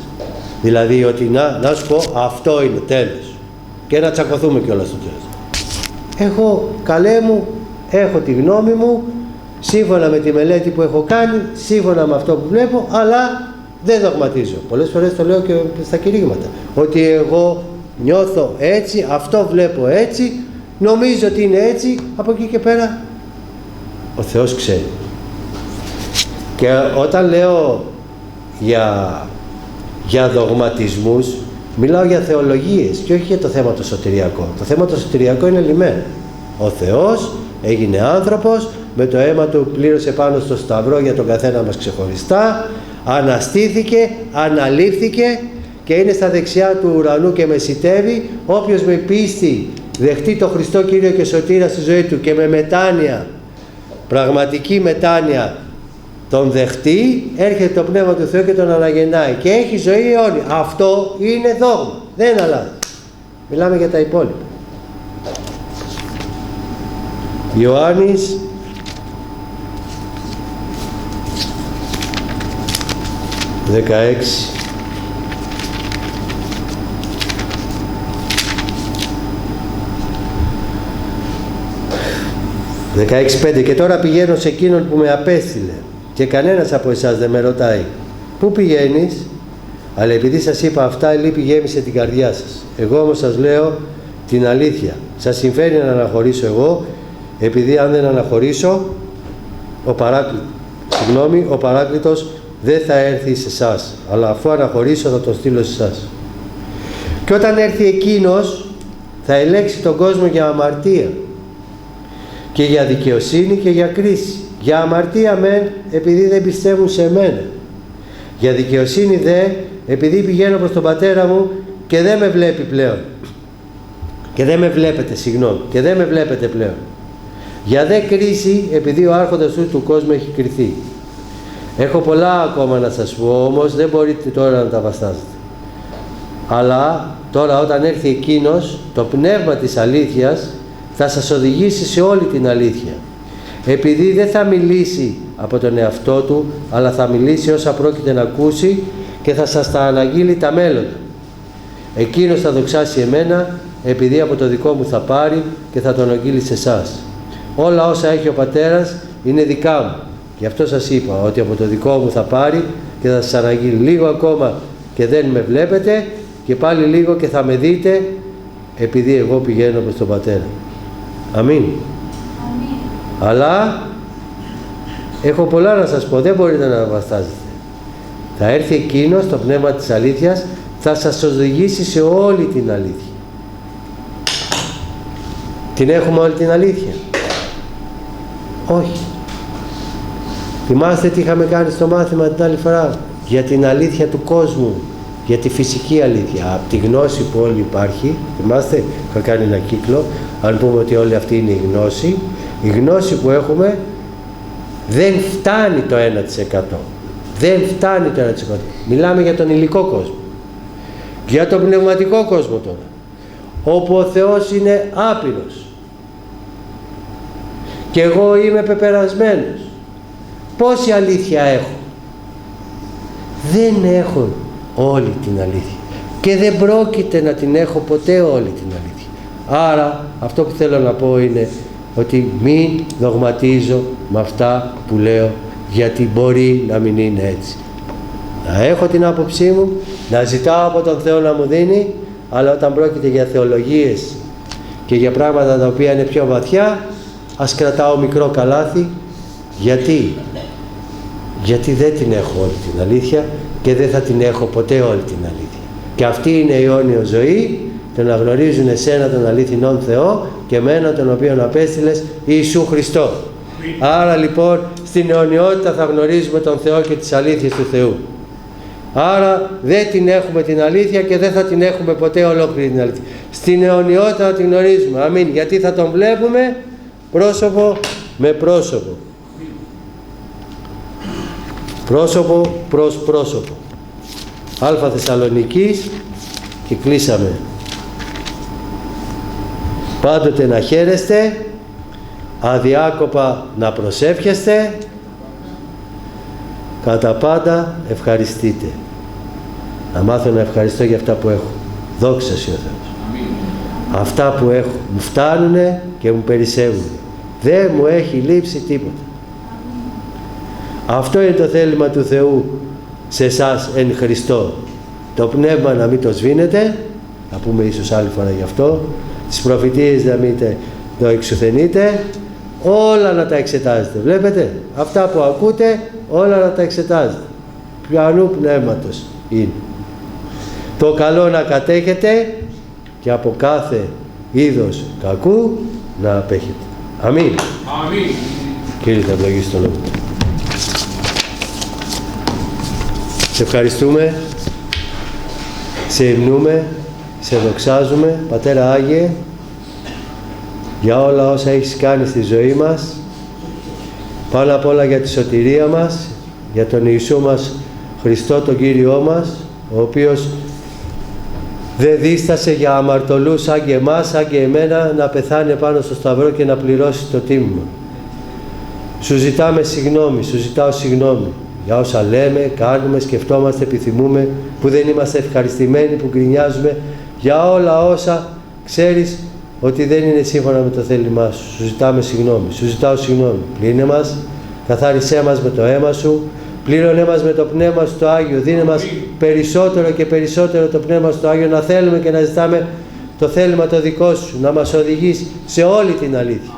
Δηλαδή ότι να σου πω αυτό είναι τέλος και να τσακωθούμε κιόλας στο τέλος. Εγώ καλέ μου, έχω τη γνώμη μου σύμφωνα με τη μελέτη που έχω κάνει, σύμφωνα με αυτό που βλέπω, αλλά δεν δογματίζω. Πολλές φορές το λέω και στα κηρύγματα, ότι εγώ νιώθω έτσι, αυτό βλέπω έτσι, νομίζω ότι είναι έτσι, από εκεί και πέρα ο Θεός ξέρει. Και όταν λέω για δογματισμούς, μιλάω για θεολογίες και όχι για το θέμα το σωτηριακό. Το θέμα το σωτηριακό είναι λυμμένο. Ο Θεός έγινε άνθρωπος, με το αίμα Του πλήρωσε πάνω στο σταυρό για τον καθένα μας ξεχωριστά, αναστήθηκε, αναλήφθηκε και είναι στα δεξιά του ουρανού και μεσιτεύει. Όποιος με πίστη δεχτεί το Χριστό Κύριο και Σωτήρα στη ζωή του και με μετάνοια πραγματική μετάνοια τον δεχτεί, έρχεται το Πνεύμα του Θεού και τον αναγεννάει και έχει ζωή αιώνια. Αυτό είναι δόγμα, δεν αλλάζει. Μιλάμε για τα υπόλοιπα. Ιωάννης 16. 16:5. Και τώρα πηγαίνω σε εκείνον που με απέστειλε και κανένας από εσάς δεν με ρωτάει πού πηγαίνεις, αλλά επειδή σας είπα αυτά, η λύπη γέμισε την καρδιά σας. Εγώ όμως σας λέω την αλήθεια. Σας συμφέρει να αναχωρήσω εγώ, επειδή αν δεν αναχωρήσω ο Παράκλητος δεν θα έρθει σε εσάς, αλλά αφού αναχωρήσω θα τον στείλω σε εσάς. Και όταν έρθει εκείνος θα ελέγξει τον κόσμο για αμαρτία και για δικαιοσύνη και για κρίση. Για αμαρτία μεν, επειδή δεν πιστεύουν σε μένα. Για δικαιοσύνη δε, επειδή πηγαίνω προς τον Πατέρα μου και δεν με βλέπει πλέον. Και δεν με βλέπετε, και δεν με βλέπετε πλέον. Για δε κρίση, επειδή ο άρχοντας του κόσμου έχει κριθεί. Έχω πολλά ακόμα να σας πω, όμως δεν μπορείτε τώρα να τα βαστάζετε. Αλλά τώρα όταν έρθει εκείνος, το πνεύμα της αλήθειας θα σας οδηγήσει σε όλη την αλήθεια. Επειδή δεν θα μιλήσει από τον εαυτό του, αλλά θα μιλήσει όσα πρόκειται να ακούσει και θα σας τα αναγγείλει τα μέλλοντα. Εκείνος θα δοξάσει εμένα, επειδή από το δικό μου θα πάρει και θα τον αγγείλει σε εσάς. Όλα όσα έχει ο Πατέρας είναι δικά μου. Γι' αυτό σας είπα ότι από το δικό μου θα πάρει και θα σας αναγγείλει. Λίγο ακόμα και δεν με βλέπετε και πάλι λίγο και θα με δείτε, επειδή εγώ πηγαίνω προς τον Πατέρα. Αμήν. Αλλά έχω πολλά να σας πω, δεν μπορείτε να βαστάζετε. Θα έρθει εκείνος, το πνεύμα της αλήθειας, θα σας οδηγήσει σε όλη την αλήθεια. Την έχουμε όλη την αλήθεια? Όχι. Θυμάστε τι είχαμε κάνει στο μάθημα την άλλη φορά? Για την αλήθεια του κόσμου, για τη φυσική αλήθεια, από τη γνώση που όλη υπάρχει. Θυμάστε, είχα κάνει ένα κύκλο. Αν πούμε ότι όλη αυτή είναι η γνώση που έχουμε δεν φτάνει το 1%. Δεν φτάνει το 1%. Μιλάμε για τον υλικό κόσμο. Για τον πνευματικό κόσμο τώρα, όπου ο Θεός είναι άπειρος και εγώ είμαι πεπερασμένος. Πόση αλήθεια έχω? Δεν έχω όλη την αλήθεια και δεν πρόκειται να την έχω ποτέ όλη την αλήθεια. Άρα αυτό που θέλω να πω είναι ότι μην δογματίζω με αυτά που λέω, γιατί μπορεί να μην είναι έτσι. Να έχω την άποψή μου, να ζητάω από τον Θεό να μου δίνει, αλλά όταν πρόκειται για θεολογίες και για πράγματα τα οποία είναι πιο βαθιά, ας κρατάω μικρό καλάθι. Γιατί δεν την έχω όλη την αλήθεια και δεν θα την έχω ποτέ όλη την αλήθεια. Και αυτή είναι η αιώνια ζωή, το να γνωρίζουν εσένα τον αληθινόν Θεό και εμένα τον οποίον απέστειλες, Ιησού Χριστό. Άρα λοιπόν στην αιωνιότητα θα γνωρίζουμε τον Θεό και τις αλήθειες του Θεού. Άρα δεν την έχουμε την αλήθεια και δεν θα την έχουμε ποτέ ολόκληρη την αλήθεια. Στην αιωνιότητα θα την γνωρίζουμε. Αμήν. Γιατί θα τον βλέπουμε πρόσωπο με πρόσωπο. Πρόσωπο προς πρόσωπο. Α Θεσσαλονικής και κλείσαμε. Πάντοτε να χαίρεστε, αδιάκοπα να προσεύχεστε, κατά πάντα ευχαριστείτε. Να μάθω να ευχαριστώ για αυτά που έχω. Δόξα Συ ο Θεός. Αυτά που έχω μου φτάνουνε και μου περισσεύουν. Δεν μου έχει λείψει τίποτα. Αυτό είναι το θέλημα του Θεού σε εσάς εν Χριστώ. Το πνεύμα να μην το σβήνετε, θα πούμε ίσως άλλη φορά γι' αυτό, τις προφητείες να μην το εξουθενείτε, όλα να τα εξετάζετε. Βλέπετε, αυτά που ακούτε όλα να τα εξετάζετε. Ποιανού πνεύματος είναι. Το καλό να κατέχετε και από κάθε είδος κακού να απέχετε. Αμήν. Αμήν. Κύριε, θα ευλογήσει το λόγο. Σε ευχαριστούμε, σε υμνούμε, σε δοξάζουμε, Πατέρα Άγιε, για όλα όσα έχεις κάνει στη ζωή μας Πάνω απ' όλα για τη σωτηρία μας, για τον Ιησού μας Χριστό τον Κύριό μας, ο οποίος δεν δίστασε για αμαρτωλούς σαν και εμάς, σαν και εμένα, να πεθάνει πάνω στο σταυρό και να πληρώσει το τίμημα. Σου ζητάμε συγγνώμη, σου ζητάω συγγνώμη για όσα λέμε, κάνουμε, σκεφτόμαστε, επιθυμούμε, που δεν είμαστε ευχαριστημένοι, που γκρινιάζουμε, για όλα όσα ξέρεις ότι δεν είναι σύμφωνα με το θέλημά σου. Σου ζητάμε συγγνώμη, σου ζητάω συγγνώμη. Πλύνε μας, καθάρισέ μας με το αίμα σου, πλήρωνε μας με το Πνεύμα σου το Άγιο, δίνε μας περισσότερο και περισσότερο το Πνεύμα σου το Άγιο, να θέλουμε και να ζητάμε το θέλημα το δικό σου, να μας οδηγείς σε όλη την αλήθεια.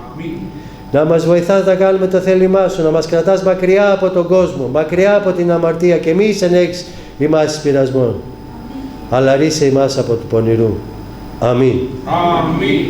Να μας βοηθάς να κάνουμε το θέλημά σου, να μας κρατάς μακριά από τον κόσμο, μακριά από την αμαρτία και μη ενέχεις ημάς πειρασμών. Αλλά ρίσε ημάς από του πονηρού. Αμήν. Αμήν.